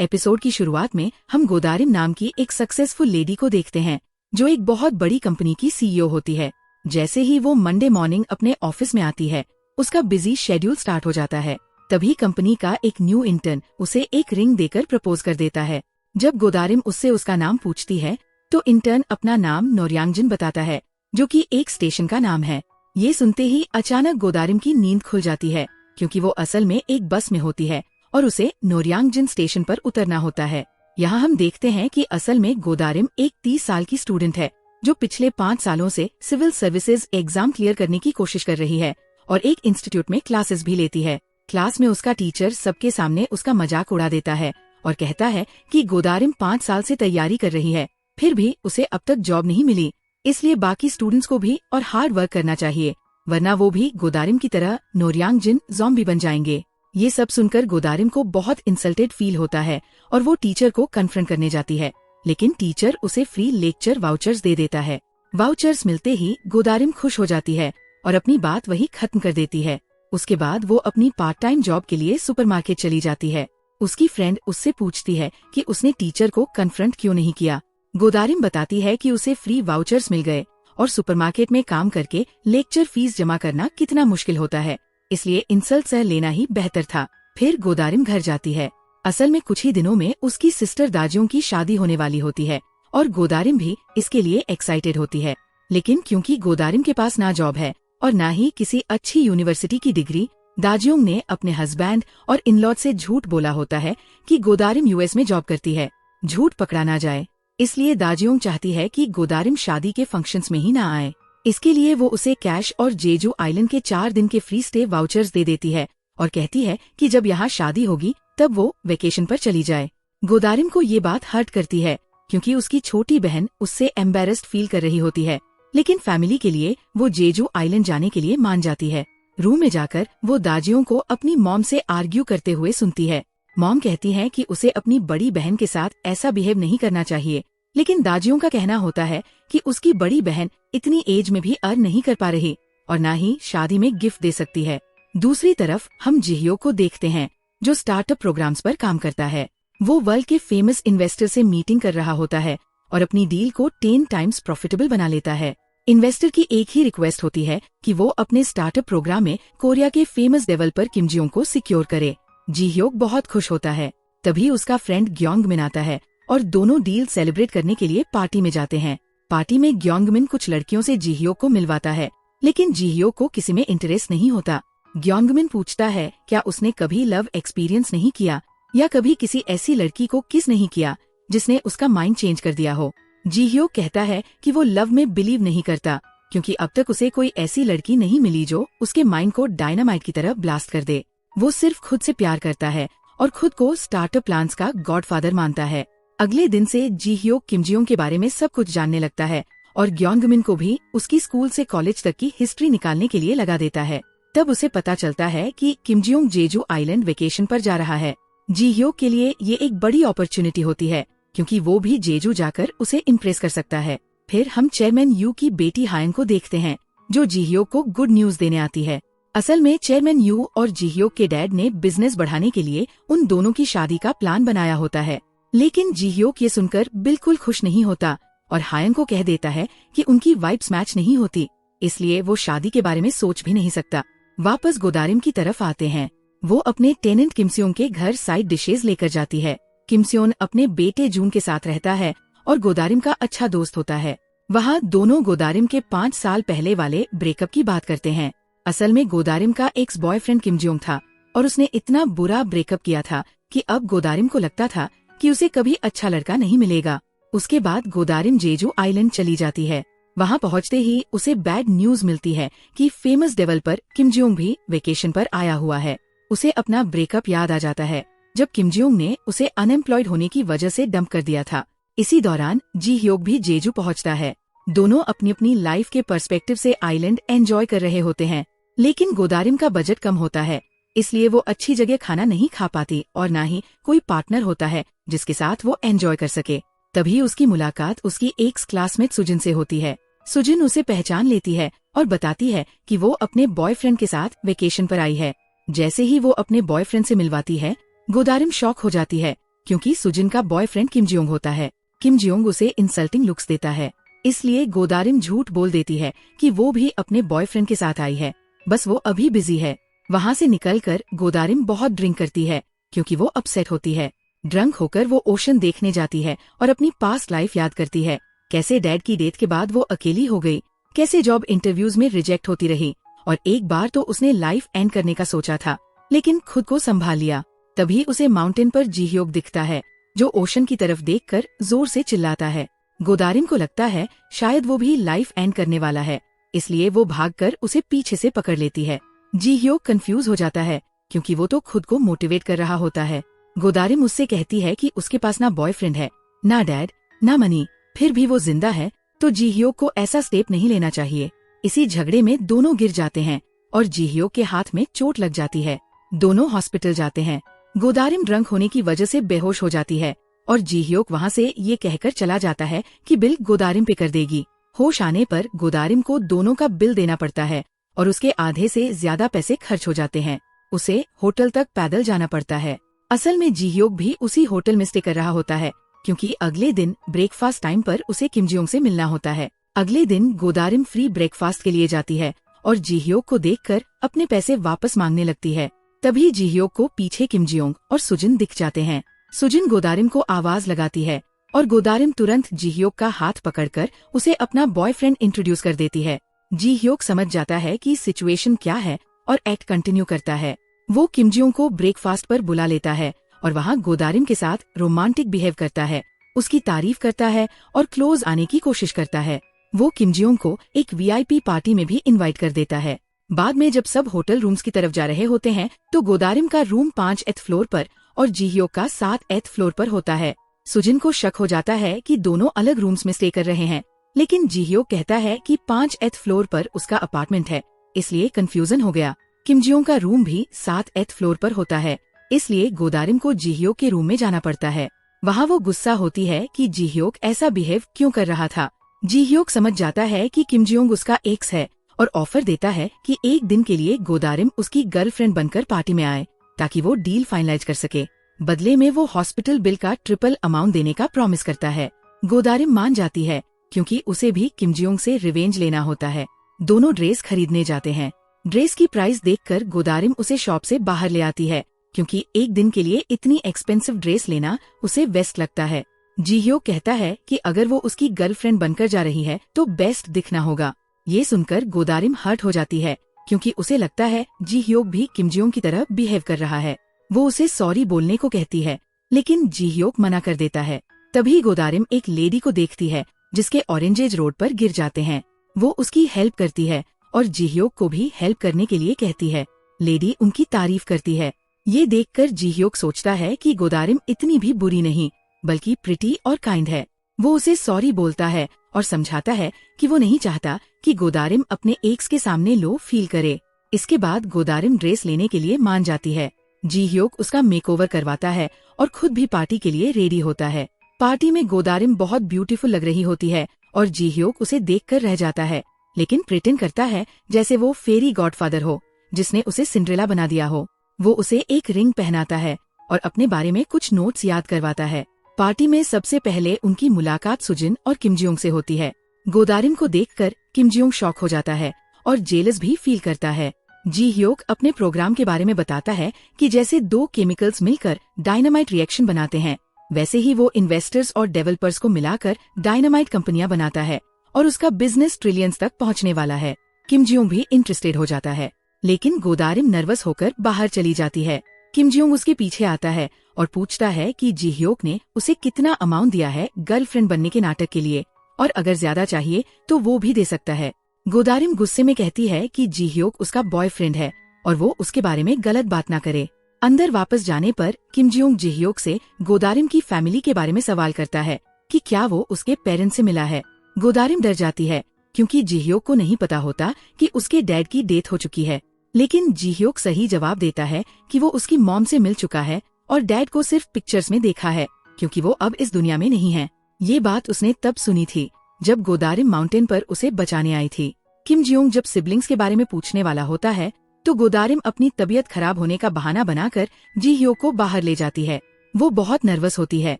Episode की शुरुआत में हम गोदारिम नाम की एक सक्सेसफुल लेडी को देखते हैं जो एक बहुत बड़ी कंपनी की सीईओ होती है। जैसे ही वो मंडे मॉर्निंग अपने ऑफिस में आती है, उसका बिजी शेड्यूल स्टार्ट हो जाता है। तभी कंपनी का एक न्यू इंटर्न उसे एक रिंग देकर प्रपोज कर देता है। जब गोदारिम उससे उसका नाम पूछती है तो इंटर्न अपना नाम नोरयांगजिन बताता है, जो कि एक स्टेशन का नाम है। ये सुनते ही अचानक गोदारिम की नींद खुल जाती है, क्योंकि वो असल में एक बस में होती है और उसे नोरयांगजिन स्टेशन पर उतरना होता है। यहाँ हम देखते हैं कि असल में गोदारिम एक 30 साल की स्टूडेंट है जो पिछले 5 सालों से सिविल सर्विसेज एग्जाम क्लियर करने की कोशिश कर रही है और एक इंस्टीट्यूट में क्लासेस भी लेती है। क्लास में उसका टीचर सबके सामने उसका मजाक उड़ा देता है और कहता है कि गोदारिम 5 साल से तैयारी कर रही है, फिर भी उसे अब तक जॉब नहीं मिली, इसलिए बाकी स्टूडेंट्स को भी और हार्ड वर्क करना चाहिए, वरना वो भी गोदारिम की तरह नोरयांगजिन ज़ॉम्बी बन जाएंगे। ये सब सुनकर गोदारिम को बहुत इंसल्टेड फील होता है और वो टीचर को कन्फ्रंट करने जाती है, लेकिन टीचर उसे फ्री लेक्चर वाउचर्स दे देता है। वाउचर्स मिलते ही गोदारिम खुश हो जाती है और अपनी बात वही खत्म कर देती है। उसके बाद वो अपनी पार्ट टाइम जॉब के लिए सुपरमार्केट चली जाती है। उसकी फ्रेंड उससे पूछती है कि उसने टीचर को कन्फ्रंट क्यों नहीं किया। गोदारिम बताती है कि उसे फ्री वाउचर्स मिल गए और सुपरमार्केट में काम करके लेक्चर फीस जमा करना कितना मुश्किल होता है, इसलिए इंसल्ट सह लेना ही बेहतर था। फिर गोदारिम घर जाती है। असल में कुछ ही दिनों में उसकी सिस्टर दाजियों की शादी होने वाली होती है और गोदारिम भी इसके लिए एक्साइटेड होती है। लेकिन क्योंकि गोदारिम के पास ना जॉब है और ना ही किसी अच्छी यूनिवर्सिटी की डिग्री, दाजियोंग ने अपने हस्बैंड और इन-लॉज से झूठ बोला होता है कि गोदारिम यूएस में जॉब करती है। झूठ पकड़ा ना जाए, इसलिए दाजियोंग चाहती है कि गोदारिम शादी के फंक्शंस में ही ना आए। इसके लिए वो उसे कैश और जेजू आइलैंड के 4 दिन के फ्री स्टे वाउचर्स दे देती है और कहती है कि जब यहाँ शादी होगी तब वो वेकेशन पर चली जाए। गोदारिम को ये बात हर्ट करती है, क्योंकि उसकी छोटी बहन उससे एम्बेरस्ड फील कर रही होती है, लेकिन फैमिली के लिए वो जेजू आइलैंड जाने के लिए मान जाती है। रूम में जाकर वो दाजियों को अपनी मॉम से आर्ग्यू करते हुए सुनती है। मॉम कहती है कि उसे अपनी बड़ी बहन के साथ ऐसा बिहेव नहीं करना चाहिए, लेकिन दाजियों का कहना होता है कि उसकी बड़ी बहन इतनी एज में भी अर्न नहीं कर पा रही और न ही शादी में गिफ्ट दे सकती है। दूसरी तरफ हम जिह्यो को देखते हैं, जो स्टार्टअप प्रोग्राम्स पर काम करता है। वो वर्ल्ड के फेमस इन्वेस्टर से मीटिंग कर रहा होता है और अपनी डील को 10 टाइम्स प्रॉफिटेबल बना लेता है। इन्वेस्टर की एक ही रिक्वेस्ट होती है कि वो अपने स्टार्टअप प्रोग्राम में कोरिया के फेमस डेवलपर किम जियोंग को सिक्योर करे। जिह्योक बहुत खुश होता है। तभी उसका फ्रेंड ग्योंगमिन आता है और दोनों डील सेलिब्रेट करने के लिए पार्टी में जाते हैं। पार्टी में ग्योंगमिन कुछ लड़कियों से जिह्यो को मिलवाता है, लेकिन जिह्यो को किसी में इंटरेस्ट नहीं होता। ग्योंगमिन पूछता है क्या उसने कभी लव एक्सपीरियंस नहीं किया या कभी किसी ऐसी लड़की को किस नहीं किया जिसने उसका माइंड चेंज कर दिया हो। जिह्यो कहता है कि वो लव में बिलीव नहीं करता, क्योंकि अब तक उसे कोई ऐसी लड़की नहीं मिली जो उसके माइंड को डायनामाइट की तरह ब्लास्ट कर दे। वो सिर्फ खुद से प्यार करता है और खुद को स्टार्टअप प्लान्स का गॉडफादर मानता है। अगले दिन से जिह्यो किम जियोंग के बारे में सब कुछ जानने लगता है और ग्योंगमिन को भी उसकी स्कूल से कॉलेज तक की हिस्ट्री निकालने के लिए लगा देता है। तब उसे पता चलता है कि किम जियोंग जेजू आइलैंड वेकेशन पर जा रहा है। जिह्यो के लिए ये एक बड़ी अपॉर्चुनिटी होती है, क्योंकि वो भी जेजू जाकर उसे इम्प्रेस कर सकता है। फिर हम चेयरमैन यू की बेटी हायन को देखते हैं, जो जिह्यो को गुड न्यूज देने आती है। असल में चेयरमैन यू और जिह्यो के डैड ने बिजनेस बढ़ाने के लिए उन दोनों की शादी का प्लान बनाया होता है, लेकिन जिह्योक ये सुनकर बिल्कुल खुश नहीं होता और हायन को कह देता है कि उनकी वाइब्स मैच नहीं होती, इसलिए वो शादी के बारे में सोच भी नहीं सकता। वापस गोदारिम की तरफ आते हैं। वो अपने टेनेंट किमस्योन के घर साइड डिशेज लेकर जाती है। किमस्योन अपने बेटे जून के साथ रहता है और गोदारिम का अच्छा दोस्त होता है। वहाँ दोनों गोदारिम के 5 साल पहले वाले ब्रेकअप की बात करते हैं। असल में गोदारिम का एक्स बॉयफ्रेंड किम जियोंग था और उसने इतना बुरा ब्रेकअप किया था कि अब गोदारिम को लगता था कि उसे कभी अच्छा लड़का नहीं मिलेगा। उसके बाद गोदारिम जेजू आइलैंड चली जाती है। वहाँ पहुँचते ही उसे बैड न्यूज मिलती है कि फेमस डेवलपर किम जियोंग भी वेकेशन पर आया हुआ है। उसे अपना ब्रेकअप याद आ जाता है, जब किम जियोंग ने उसे अनएम्प्लॉयड होने की वजह से डंप कर दिया था। इसी दौरान जिह्योक भी जेजू पहुँचता है। दोनों अपनी अपनी लाइफ के पर्सपेक्टिव से आइलैंड एंजॉय कर रहे होते हैं, लेकिन गोदारिम का बजट कम होता है, इसलिए वो अच्छी जगह खाना नहीं खा पाती और न ही कोई पार्टनर होता है जिसके साथ वो एंजॉय कर सके। तभी उसकी मुलाकात उसकी एक्स क्लासमेट सुजिन से होती है। सुजिन उसे पहचान लेती है और बताती है कि वो अपने बॉयफ्रेंड के साथ वेकेशन पर आई है। जैसे ही वो अपने बॉयफ्रेंड से मिलवाती है, गोदारिम शॉक हो जाती है, क्योंकि सुजिन का बॉयफ्रेंड किम जियोंग होता है। किम जियोंग उसे इंसल्टिंग लुक्स देता है, इसलिए गोदारिम झूठ बोल देती है कि वो भी अपने बॉयफ्रेंड के साथ आई है, बस वो अभी बिजी है। वहाँ से निकलकर गोदारिम बहुत ड्रिंक करती है क्योंकि वो अपसेट होती है। ड्रंक होकर वो ओशन देखने जाती है और अपनी पास्ट लाइफ याद करती है, कैसे डैड की डेथ के बाद वो अकेली हो गई, कैसे जॉब इंटरव्यूज में रिजेक्ट होती रही, और एक बार तो उसने लाइफ एंड करने का सोचा था लेकिन खुद को संभाल लिया। तभी उसे माउंटेन पर जी ह्योक दिखता है, जो ओशन की तरफ देखकर जोर से चिल्लाता है। गोदारिम को लगता है शायद वो भी लाइफ एंड करने वाला है, इसलिए वो भागकर उसे पीछे से पकड़ लेती है। जी ह्योक कंफ्यूज हो जाता है क्योंकि वो तो खुद को मोटिवेट कर रहा होता है। गोदारिम उससे कहती है कि उसके पास ना बॉयफ्रेंड है, ना डैड, ना मनी, फिर भी वो जिंदा है, तो जी ह्योक को ऐसा स्टेप नहीं लेना चाहिए। इसी झगड़े में दोनों गिर जाते हैं और जी ह्योक के हाथ में चोट लग जाती है। दोनों हॉस्पिटल जाते हैं। गोदारिम ड्रंक होने की वजह से बेहोश हो जाती है और जी ह्योक वहाँ से ये कहकर चला जाता है कि बिल गोदारिम पे कर देगी। होश आने पर गोदारिम को दोनों का बिल देना पड़ता है और उसके आधे से ज्यादा पैसे खर्च हो जाते हैं। उसे होटल तक पैदल जाना पड़ता है। असल में जी ह्योक भी उसी होटल में स्टे कर रहा होता है क्योंकि अगले दिन ब्रेकफास्ट टाइम पर उसे किम जियोंग से मिलना होता है। अगले दिन गोदारिम फ्री ब्रेकफास्ट के लिए जाती है और जी ह्योक को देखकर अपने पैसे वापस मांगने लगती है। तभी जी ह्योक को पीछे किम जियोंग और सुजिन दिख जाते हैं। सुजिन गोदारिम को आवाज लगाती है और गोदारिम तुरंत जी ह्योक का हाथ पकड़कर उसे अपना बॉयफ्रेंड इंट्रोड्यूस कर देती है। जी ह्योक समझ जाता है कि सिचुएशन क्या है और एक्ट कंटिन्यू करता है। वो किम जियोंग को ब्रेकफास्ट पर बुला लेता है और वहाँ गोदारिम के साथ रोमांटिक बिहेव करता है, उसकी तारीफ करता है और क्लोज आने की कोशिश करता है। वो किम जियोंग को एक वीआईपी पार्टी में भी इनवाइट कर देता है। बाद में जब सब होटल रूम्स की तरफ जा रहे होते हैं तो गोदारिम का रूम 5th फ्लोर पर और जी ह्योक का 7th फ्लोर पर होता है। सुजिन को शक हो जाता है कि दोनों अलग रूम्स में स्टे कर रहे हैं, लेकिन जी ह्योक कहता है कि 5th फ्लोर पर उसका अपार्टमेंट है, इसलिए कंफ्यूजन हो गया। किम जियोंग का रूम भी 7th फ्लोर पर होता है, इसलिए गोदारिम को जी ह्योक के रूम में जाना पड़ता है। वहाँ वो गुस्सा होती है कि जी ह्योक ऐसा बिहेव क्यों कर रहा था। जी ह्योक समझ जाता है कि किम जियोंग उसका एक्स है और ऑफर देता है कि एक दिन के लिए गोदारिम उसकी गर्लफ्रेंड बनकर पार्टी में आए ताकि वो डील फाइनलाइज कर सके। बदले में वो हॉस्पिटल बिल का ट्रिपल अमाउंट देने का प्रॉमिस करता है। गोदारिम मान जाती है क्योंकि उसे भी किम जियोंग से रिवेंज लेना होता है। दोनों ड्रेस खरीदने जाते हैं। ड्रेस की प्राइस देखकर गोदारिम उसे शॉप से बाहर ले आती है क्योंकि एक दिन के लिए इतनी एक्सपेंसिव ड्रेस लेना उसे बेस्ट लगता है। जी ह्योक कहता है कि अगर वो उसकी गर्लफ्रेंड बनकर जा रही है तो बेस्ट दिखना होगा। ये सुनकर गोदारिम हर्ट हो जाती है क्योंकि उसे लगता है जी ह्योक भी किम जियोंग की तरह बिहेव कर रहा है। वो उसे सॉरी बोलने को कहती है लेकिन जी ह्योक मना कर देता है। तभी गोदारिम एक लेडी को देखती है जिसके ऑरेंजेज रोड पर गिर जाते हैं। वो उसकी हेल्प करती है और जी ह्योक को भी हेल्प करने के लिए कहती है। लेडी उनकी तारीफ करती है। ये देखकर जी ह्योक सोचता है कि गोदारिम इतनी भी बुरी नहीं बल्कि प्रिटी और काइंड है। वो उसे सॉरी बोलता है और समझाता है कि वो नहीं चाहता कि गोदारिम अपने एक्स के सामने लो फील करे। इसके बाद गोदारिम ड्रेस लेने के लिए मान जाती है। जी ह्योक उसका मेकओवर करवाता है और खुद भी पार्टी के लिए रेडी होता है। पार्टी में गोदारिम बहुत ब्यूटीफुल लग रही होती है और जी ह्योक उसे देखकर रह जाता है, लेकिन प्रिटेंड करता है जैसे वो फेरी गॉडफादर हो जिसने उसे सिंड्रेला बना दिया हो। वो उसे एक रिंग पहनाता है और अपने बारे में कुछ नोट्स याद करवाता है। पार्टी में सबसे पहले उनकी मुलाकात सुजिन और किम जियोंग से होती है। गोदारिम को देखकर किम जियोंग शॉक हो जाता है और जेलस भी फील करता है। जी ह्योक अपने प्रोग्राम के बारे में बताता है कि जैसे 2 केमिकल्स मिलकर डायनामाइट रिएक्शन बनाते हैं, वैसे ही वो इन्वेस्टर्स और डेवलपर्स को मिलाकर डायनामाइट कंपनियां बनाता है और उसका बिजनेस ट्रिलियंस तक पहुंचने वाला है। किम जियोंग भी इंटरेस्टेड हो जाता है, लेकिन गोदारिम नर्वस होकर बाहर चली जाती है। किम जियोंग उसके पीछे आता है और पूछता है कि जी ह्योक ने उसे कितना अमाउंट दिया है गर्लफ्रेंड बनने के नाटक के लिए और अगर ज्यादा चाहिए तो वो भी दे सकता है। गोदारिम गुस्से में कहती है कि जी ह्योक उसका बॉयफ्रेंड है और वो उसके बारे में गलत बात ना करे। अंदर वापस जाने पर किम जियोंग जी ह्योक से गोदारिम की फैमिली के बारे में सवाल करता है कि क्या वो उसके पेरेंट्स से मिला है। गोदारिम डर जाती है क्योंकि जी ह्योक को नहीं पता होता कि उसके डैड की डेथ हो चुकी है, लेकिन जी ह्योक सही जवाब देता है कि वो उसकी मॉम से मिल चुका है और डैड को सिर्फ पिक्चर्स में देखा है क्योंकि वो अब इस दुनिया में नहीं है। ये बात उसने तब सुनी थी जब गोदारिम माउंटेन पर उसे बचाने आई थी। किम जियोंग जब सिबलिंग्स के बारे में पूछने वाला होता है तो गोदारिम अपनी तबीयत खराब होने का बहाना बनाकर जी ह्योक को बाहर ले जाती है। वो बहुत नर्वस होती है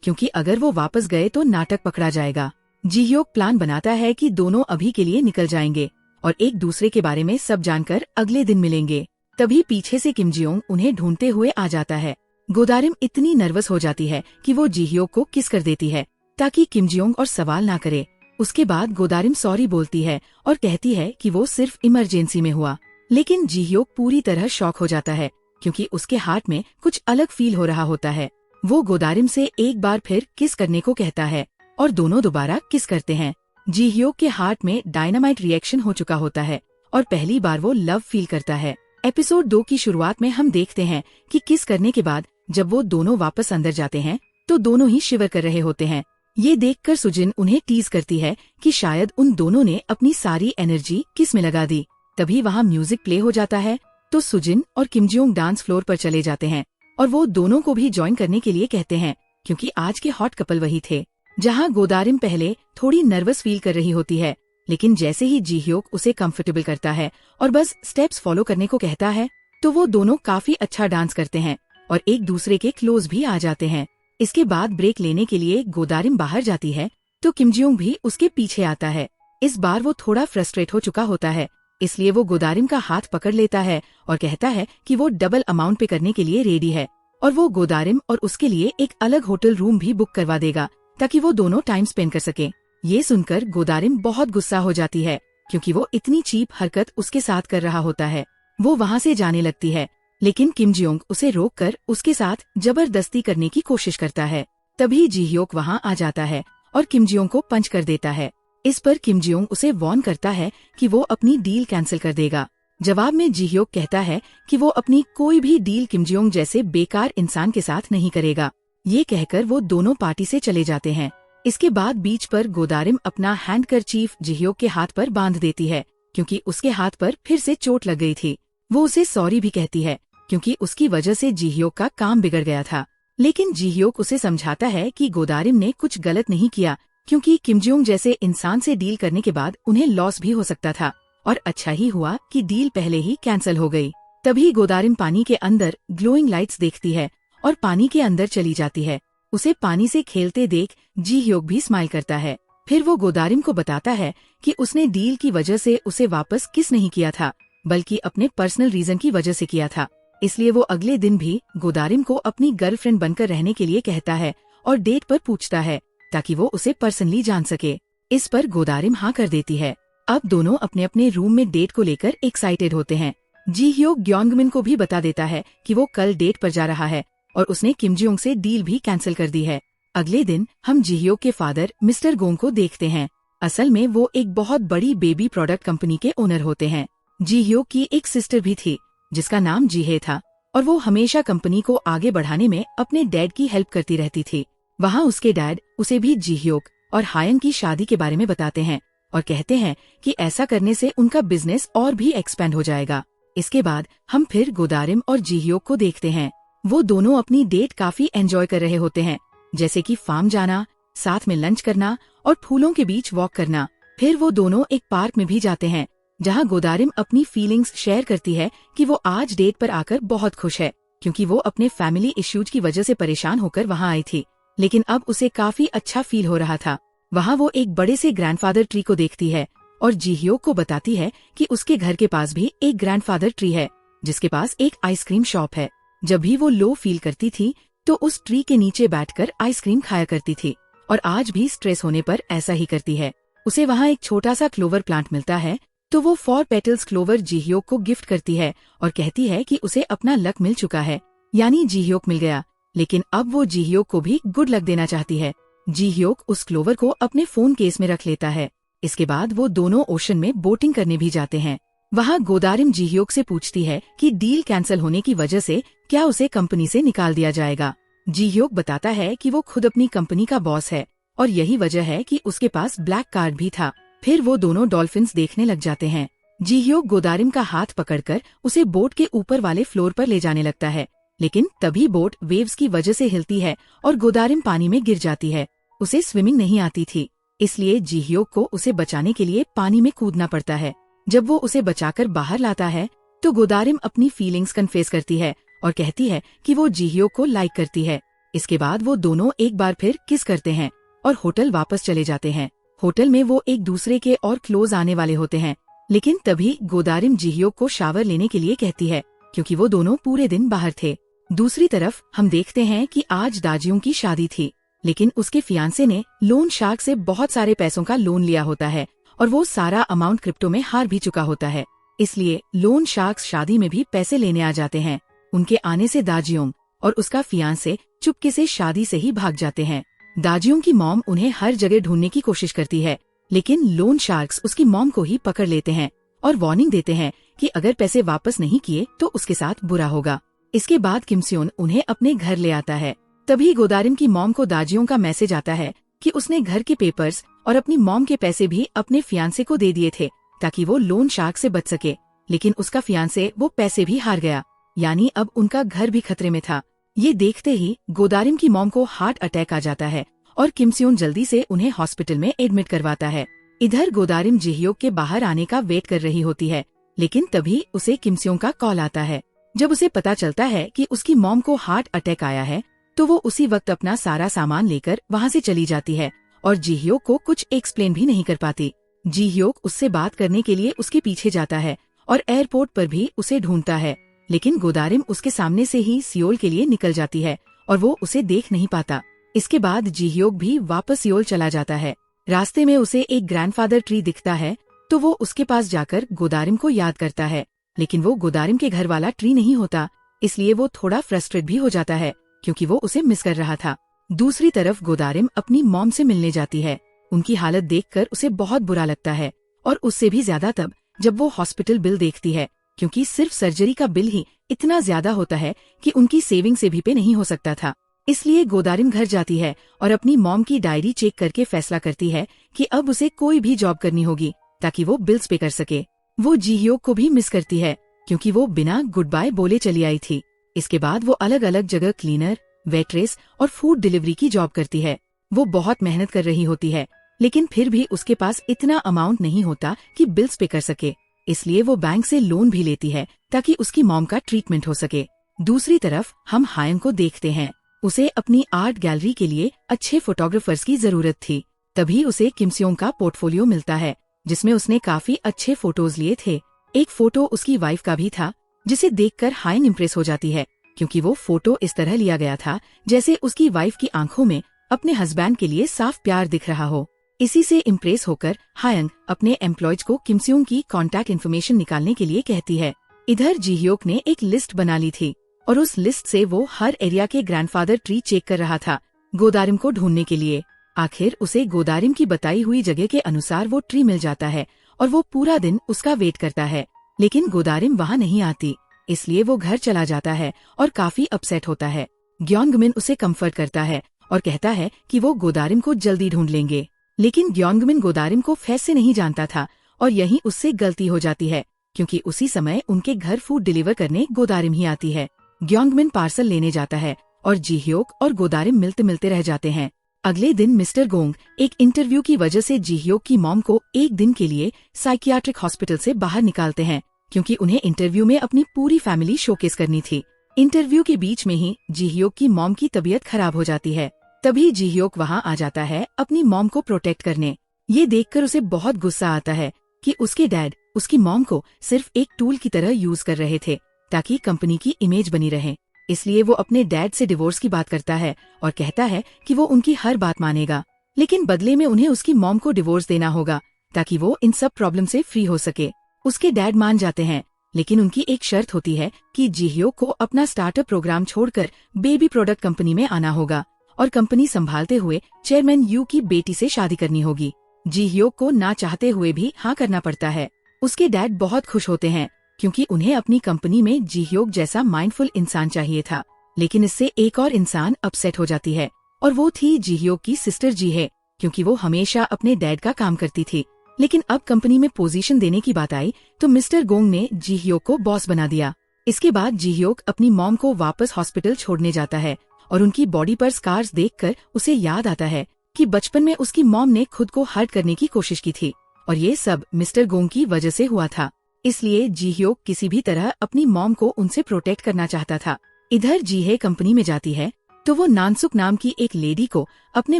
क्योंकि अगर वो वापस गए तो नाटक पकड़ा जाएगा। जी ह्योक प्लान बनाता है कि दोनों अभी के लिए निकल जाएंगे और एक दूसरे के बारे में सब जानकर अगले दिन मिलेंगे। तभी पीछे से किम जियोंग उन्हें ढूंढते हुए आ जाता है। गोदारिम इतनी नर्वस हो जाती है कि वो जी ह्योक को किस कर देती है ताकि किम जियोंग और सवाल ना करे। उसके बाद गोदारिम सॉरी बोलती है और कहती है कि वो सिर्फ इमरजेंसी में हुआ। लेकिन जी ह्योक पूरी तरह शॉक हो जाता है क्योंकि उसके हार्ट में कुछ अलग फील हो रहा होता है। वो गोदारिम से एक बार फिर किस करने को कहता है और दोनों दोबारा किस करते हैं। जी ह्योक के हार्ट में डायनामाइट रिएक्शन हो चुका होता है और पहली बार वो लव फील करता है। एपिसोड 2 की शुरुआत में हम देखते हैं कि किस करने के बाद जब वो दोनों वापस अंदर जाते हैं तो दोनों ही शिवर कर रहे होते हैं। ये देखकर सुजिन उन्हें टीज करती है कि शायद उन दोनों ने अपनी सारी एनर्जी किस में लगा दी। तभी वहाँ म्यूजिक प्ले हो जाता है तो सुजिन और किम जियोंग डांस फ्लोर पर चले जाते हैं और वो दोनों को भी ज्वाइन करने के लिए कहते हैं क्योंकि आज के हॉट कपल वही थे। जहाँ गोदारिम पहले थोड़ी नर्वस फील कर रही होती है, लेकिन जैसे ही जी ह्योक उसे कंफर्टेबल करता है और बस स्टेप्स फॉलो करने को कहता है तो वो दोनों काफी अच्छा डांस करते हैं और एक दूसरे के क्लोज भी आ जाते हैं। इसके बाद ब्रेक लेने के लिए गोदारिम बाहर जाती है तो किम जियोंग भी उसके पीछे आता है। इस बार वो थोड़ा फ्रस्ट्रेट हो चुका होता है, इसलिए वो गोदारिम का हाथ पकड़ लेता है और कहता है कि वो डबल अमाउंट पे करने के लिए रेडी है और वो गोदारिम और उसके लिए एक अलग होटल रूम भी बुक करवा देगा ताकि वो दोनों टाइम स्पेंड कर सके। ये सुनकर गोदारिम बहुत गुस्सा हो जाती है क्योंकि वो इतनी चीप हरकत उसके साथ कर रहा होता है। वो वहाँ से जाने लगती है लेकिन किम जियोंग उसे रोककर उसके साथ जबरदस्ती करने की कोशिश करता है। तभी जी ह्योक वहाँ आ जाता है और किम जियोंग को पंच कर देता है। इस पर किम जियोंग उसे वार्न करता है कि वो अपनी डील कैंसिल कर देगा। जवाब में जी ह्योक कहता है कि वो अपनी कोई भी डील किम जियोंग जैसे बेकार इंसान के साथ नहीं करेगा। ये कहकर वो दोनों पार्टी से चले जाते हैं। इसके बाद बीच पर गोदारिम अपना हैंडकरचीफ जी ह्योक के हाथ पर बांध देती है क्योंकि उसके हाथ पर फिर से चोट लग गई थी। वो उसे सॉरी भी कहती है क्योंकि उसकी वजह से जी ह्योक का काम बिगड़ गया था। लेकिन जी ह्योक उसे समझाता है कि गोदारिम ने कुछ गलत नहीं किया क्योंकि किम जियोंग जैसे इंसान से डील करने के बाद उन्हें लॉस भी हो सकता था और अच्छा ही हुआ कि डील पहले ही कैंसिल हो गई। तभी गोदारिम पानी के अंदर ग्लोइंग लाइट्स देखती है और पानी के अंदर चली जाती है। उसे पानी से खेलते देख जी ह्योक भी स्माइल करता है। फिर वो गोदारिम को बताता है कि उसने डील की वजह से उसे वापस किस नहीं किया था बल्कि अपने पर्सनल रीजन की वजह से किया था। इसलिए वो अगले दिन भी गोदारिम को अपनी गर्लफ्रेंड बनकर रहने के लिए कहता है और डेट पर पूछता है ताकि वो उसे पर्सनली जान सके। इस पर गोदारिम हाँ कर देती है। अब दोनों अपने अपने रूम में डेट को लेकर एक्साइटेड होते हैं। जी ह्योक ग्योंगमिन को भी बता देता है कि वो कल डेट पर जा रहा है और उसने किम जियोंग से डील भी कैंसिल कर दी है। अगले दिन हम जी ह्योक के फादर मिस्टर गोंग को देखते हैं। असल में वो एक बहुत बड़ी बेबी प्रोडक्ट कंपनी के ओनर होते हैं। जी ह्योक की एक सिस्टर भी थी जिसका नाम जीहे था और वो हमेशा कंपनी को आगे बढ़ाने में अपने डैड की हेल्प करती रहती थी। वहाँ उसके डैड उसे भी जी ह्योक और हायन की शादी के बारे में बताते हैं और कहते हैं कि ऐसा करने से उनका बिजनेस और भी एक्सपेंड हो जाएगा। इसके बाद हम फिर गोदारिम और जी ह्योक को देखते हैं। वो दोनों अपनी डेट काफी एंजॉय कर रहे होते हैं, जैसे कि फार्म जाना, साथ में लंच करना और फूलों के बीच वॉक करना। फिर वो दोनों एक पार्क में भी जाते हैं जहाँ गोदारिम अपनी फीलिंग्स शेयर करती है कि वो आज डेट पर आकर बहुत खुश है क्योंकि वो अपने फैमिली इश्यूज की वजह से परेशान होकर वहाँ आई थी, लेकिन अब उसे काफी अच्छा फील हो रहा था। वहाँ वो एक बड़े से ग्रैंडफादर ट्री को देखती है और जी ह्योक को बताती है कि उसके घर के पास भी एक ग्रैंडफादर ट्री है जिसके पास एक आइसक्रीम शॉप है। जब भी वो लो फील करती थी तो उस ट्री के नीचे बैठकर आइसक्रीम खाया करती थी और आज भी स्ट्रेस होने पर ऐसा ही करती है। उसे वहाँ एक छोटा सा क्लोवर प्लांट मिलता है तो वो 4 पेटल्स क्लोवर जी ह्योक को गिफ्ट करती है और कहती है कि उसे अपना लक मिल चुका है, यानी जी ह्योक मिल गया। लेकिन अब वो जी ह्योक को भी गुड लक देना चाहती है। जी ह्योक उस क्लोवर को अपने फोन केस में रख लेता है। इसके बाद वो दोनों ओशन में बोटिंग करने भी जाते हैं। वहाँ गोदारिम जी ह्योक से पूछती है कि डील कैंसिल होने की वजह से क्या उसे कंपनी से निकाल दिया जाएगा। जी ह्योक बताता है कि वो खुद अपनी कंपनी का बॉस है और यही वजह है कि उसके पास ब्लैक कार्ड भी था। फिर वो दोनों डॉल्फिन्स देखने लग जाते हैं। जी ह्योक गोदारिम का हाथ पकड़कर उसे बोट के ऊपर वाले फ्लोर पर ले जाने लगता है, लेकिन तभी बोट वेव्स की वजह से हिलती है और गोदारिम पानी में गिर जाती है। उसे स्विमिंग नहीं आती थी, इसलिए जी ह्योक को उसे बचाने के लिए पानी में कूदना पड़ता है। जब वो उसे बचाकर बाहर लाता है तो गोदारिम अपनी फीलिंग्स कन्फेस करती है और कहती है कि वो जी ह्योक को लाइक करती है। इसके बाद वो दोनों एक बार फिर किस करते हैं और होटल वापस चले जाते हैं। होटल में वो एक दूसरे के और क्लोज आने वाले होते हैं, लेकिन तभी गोदारिम जिह्योक को शावर लेने के लिए कहती है, क्योंकि वो दोनों पूरे दिन बाहर थे। दूसरी तरफ हम देखते हैं कि आज दाजियों की शादी थी, लेकिन उसके फियांसे ने लोन शार्क से बहुत सारे पैसों का लोन लिया होता है और वो सारा अमाउंट क्रिप्टो में हार भी चुका होता है। इसलिए लोन शार्क्स शादी में भी पैसे लेने आ जाते हैं। उनके आने से दाजियोंग और उसका फियांसे चुपके से शादी से ही भाग जाते हैं। दाजियोंग की मॉम उन्हें हर जगह ढूंढने की कोशिश करती है, लेकिन लोन शार्क्स उसकी मॉम को ही पकड़ लेते हैं और वार्निंग देते हैं कि अगर पैसे वापस नहीं किए तो उसके साथ बुरा होगा। इसके बाद किमस्योन उन्हें अपने घर ले आता है। तभी गोदारिम की मॉम को दाजियोंग का मैसेज आता है कि उसने घर के पेपर्स और अपनी मॉम के पैसे भी अपने फियांसे को दे दिए थे ताकि वो लोन शार्क से बच सके, लेकिन उसका फियांसे वो पैसे भी हार गया, यानी अब उनका घर भी खतरे में था। ये देखते ही गोदारिम की मॉम को हार्ट अटैक आ जाता है और किमस्योन जल्दी से उन्हें हॉस्पिटल में एडमिट करवाता है। इधर गोदारिम जिह्योक के बाहर आने का वेट कर रही होती है, लेकिन तभी उसे किमस्योन का कॉल आता है। जब उसे पता चलता है कि उसकी मॉम को हार्ट अटैक आया है, तो वो उसी वक्त अपना सारा सामान लेकर वहाँ से चली जाती है और जिह्योक को कुछ एक्सप्लेन भी नहीं कर पाती। जिह्योक उससे बात करने के लिए उसके पीछे जाता है और एयरपोर्ट पर भी उसे ढूंढता है, लेकिन गोदारिम उसके सामने से ही सियोल के लिए निकल जाती है और वो उसे देख नहीं पाता। इसके बाद जिह्योक भी वापस सियोल चला जाता है। रास्ते में उसे एक ग्रैंडफादर ट्री दिखता है, तो वो उसके पास जाकर गोदारिम को याद करता है, लेकिन वो गोदारिम के घर वाला ट्री नहीं होता। इसलिए वो थोड़ा फ्रस्ट्रेट भी हो जाता है, क्योंकि वो उसे मिस कर रहा था। दूसरी तरफ गोदारिम अपनी मॉम से मिलने जाती है। उनकी हालत देखकर उसे बहुत बुरा लगता है, और उससे भी ज्यादा तब जब वो हॉस्पिटल बिल देखती है, क्योंकि सिर्फ सर्जरी का बिल ही इतना ज्यादा होता है कि उनकी सेविंग से भी पे नहीं हो सकता था। इसलिए गोदारिम घर जाती है और अपनी मॉम की डायरी चेक करके फैसला करती है कि अब उसे कोई भी जॉब करनी होगी ताकि वो बिल्स पे कर सके। वो जिह्योक को भी मिस करती है, क्योंकि वो बिना गुड बाय बोले चली आई थी। इसके बाद वो अलग अलग जगह क्लीनर, वेट्रेस और फूड डिलीवरी की जॉब करती है। वो बहुत मेहनत कर रही होती है, लेकिन फिर भी उसके पास इतना अमाउंट नहीं होता कि बिल्स पे कर सके। इसलिए वो बैंक से लोन भी लेती है ताकि उसकी मॉम का ट्रीटमेंट हो सके। दूसरी तरफ हम हायंग को देखते हैं। उसे अपनी आर्ट गैलरी के लिए अच्छे फोटोग्राफर्स की जरूरत थी। तभी उसे किमस्योंग का पोर्टफोलियो मिलता है, जिसमें उसने काफी अच्छे फोटोज लिए थे। एक फोटो उसकी वाइफ का भी था, जिसे देखकर हायंग इम्प्रेस हो जाती है, क्योंकि वो फोटो इस तरह लिया गया था जैसे उसकी वाइफ की आंखों में अपने हस्बैंड के लिए साफ प्यार दिख रहा हो। इसी से इम्प्रेस होकर हायंग अपने एम्प्लॉयज को किमस्योंग की कॉन्टैक्ट इन्फॉर्मेशन निकालने के लिए कहती है। इधर जिह्योक ने एक लिस्ट बना ली थी और उस लिस्ट से वो हर एरिया के ग्रैंडफादर ट्री चेक कर रहा था गोदारिम को ढूंढने के लिए। आखिर उसे गोदारिम की बताई हुई जगह के अनुसार वो ट्री मिल जाता है और वो पूरा दिन उसका वेट करता है, लेकिन गोदारिम वहाँ नहीं आती। इसलिए वो घर चला जाता है और काफी अपसेट होता है। ग्योंगमिन उसे कम्फर्ट करता है और कहता है कि वो गोदारिम को जल्दी ढूंढ लेंगे, लेकिन ग्योंगमिन गोदारिम को फेस से नहीं जानता था और यही उससे गलती हो जाती है, क्योंकि उसी समय उनके घर फूड डिलीवर करने गोदारिम ही आती है। ग्योंगमिन पार्सल लेने जाता है और जिह्योक और गोदारिम मिलते मिलते रह जाते हैं। अगले दिन मिस्टर गोंग एक इंटरव्यू की वजह से जिह्योक की मॉम को एक दिन के लिए साइकियाट्रिक हॉस्पिटल से बाहर निकालते हैं, क्योंकि उन्हें इंटरव्यू में अपनी पूरी फैमिली शोकेस करनी थी। इंटरव्यू के बीच में ही जिह्योक की मॉम की तबीयत खराब हो जाती है। तभी जिह्योक वहाँ आ जाता है अपनी मॉम को प्रोटेक्ट करने। ये देखकर उसे बहुत गुस्सा आता है कि उसके डैड उसकी मॉम को सिर्फ एक टूल की तरह यूज कर रहे थे ताकि कंपनी की इमेज बनी रहे। इसलिए वो अपने डैड से डिवोर्स की बात करता है और कहता है कि वो उनकी हर बात मानेगा, लेकिन बदले में उन्हें उसकी मॉम को डिवोर्स देना होगा ताकि वो इन सब प्रॉब्लम से फ्री हो सके। उसके डैड मान जाते हैं, लेकिन उनकी एक शर्त होती है कि जिह्योक को अपना स्टार्टअप प्रोग्राम छोड़कर बेबी प्रोडक्ट कंपनी में आना होगा और कंपनी संभालते हुए चेयरमैन यू की बेटी से शादी करनी होगी। जिह्योक को ना चाहते हुए भी हाँ करना पड़ता है। उसके डैड बहुत खुश होते हैं, क्योंकि उन्हें अपनी कंपनी में जिह्योक जैसा माइंडफुल इंसान चाहिए था। लेकिन इससे एक और इंसान अपसेट हो जाती है, और वो थी जिह्योक की सिस्टर जीहे, क्योंकि वो हमेशा अपने डैड का काम करती थी। लेकिन अब कंपनी में पोजीशन देने की बात आई तो मिस्टर गोंग ने जिह्योक को बॉस बना दिया। इसके बाद जिह्योक अपनी मॉम को वापस हॉस्पिटल छोड़ने जाता है और उनकी बॉडी पर स्कार्स देखकर उसे याद आता है कि बचपन में उसकी मॉम ने खुद को हर्ट करने की कोशिश की थी और ये सब मिस्टर गोंग की वजह से हुआ था। इसलिए जिह्योक किसी भी तरह अपनी मॉम को उनसे प्रोटेक्ट करना चाहता था। इधर जीहे कंपनी में जाती है तो वो नानसुक नाम की एक लेडी को अपने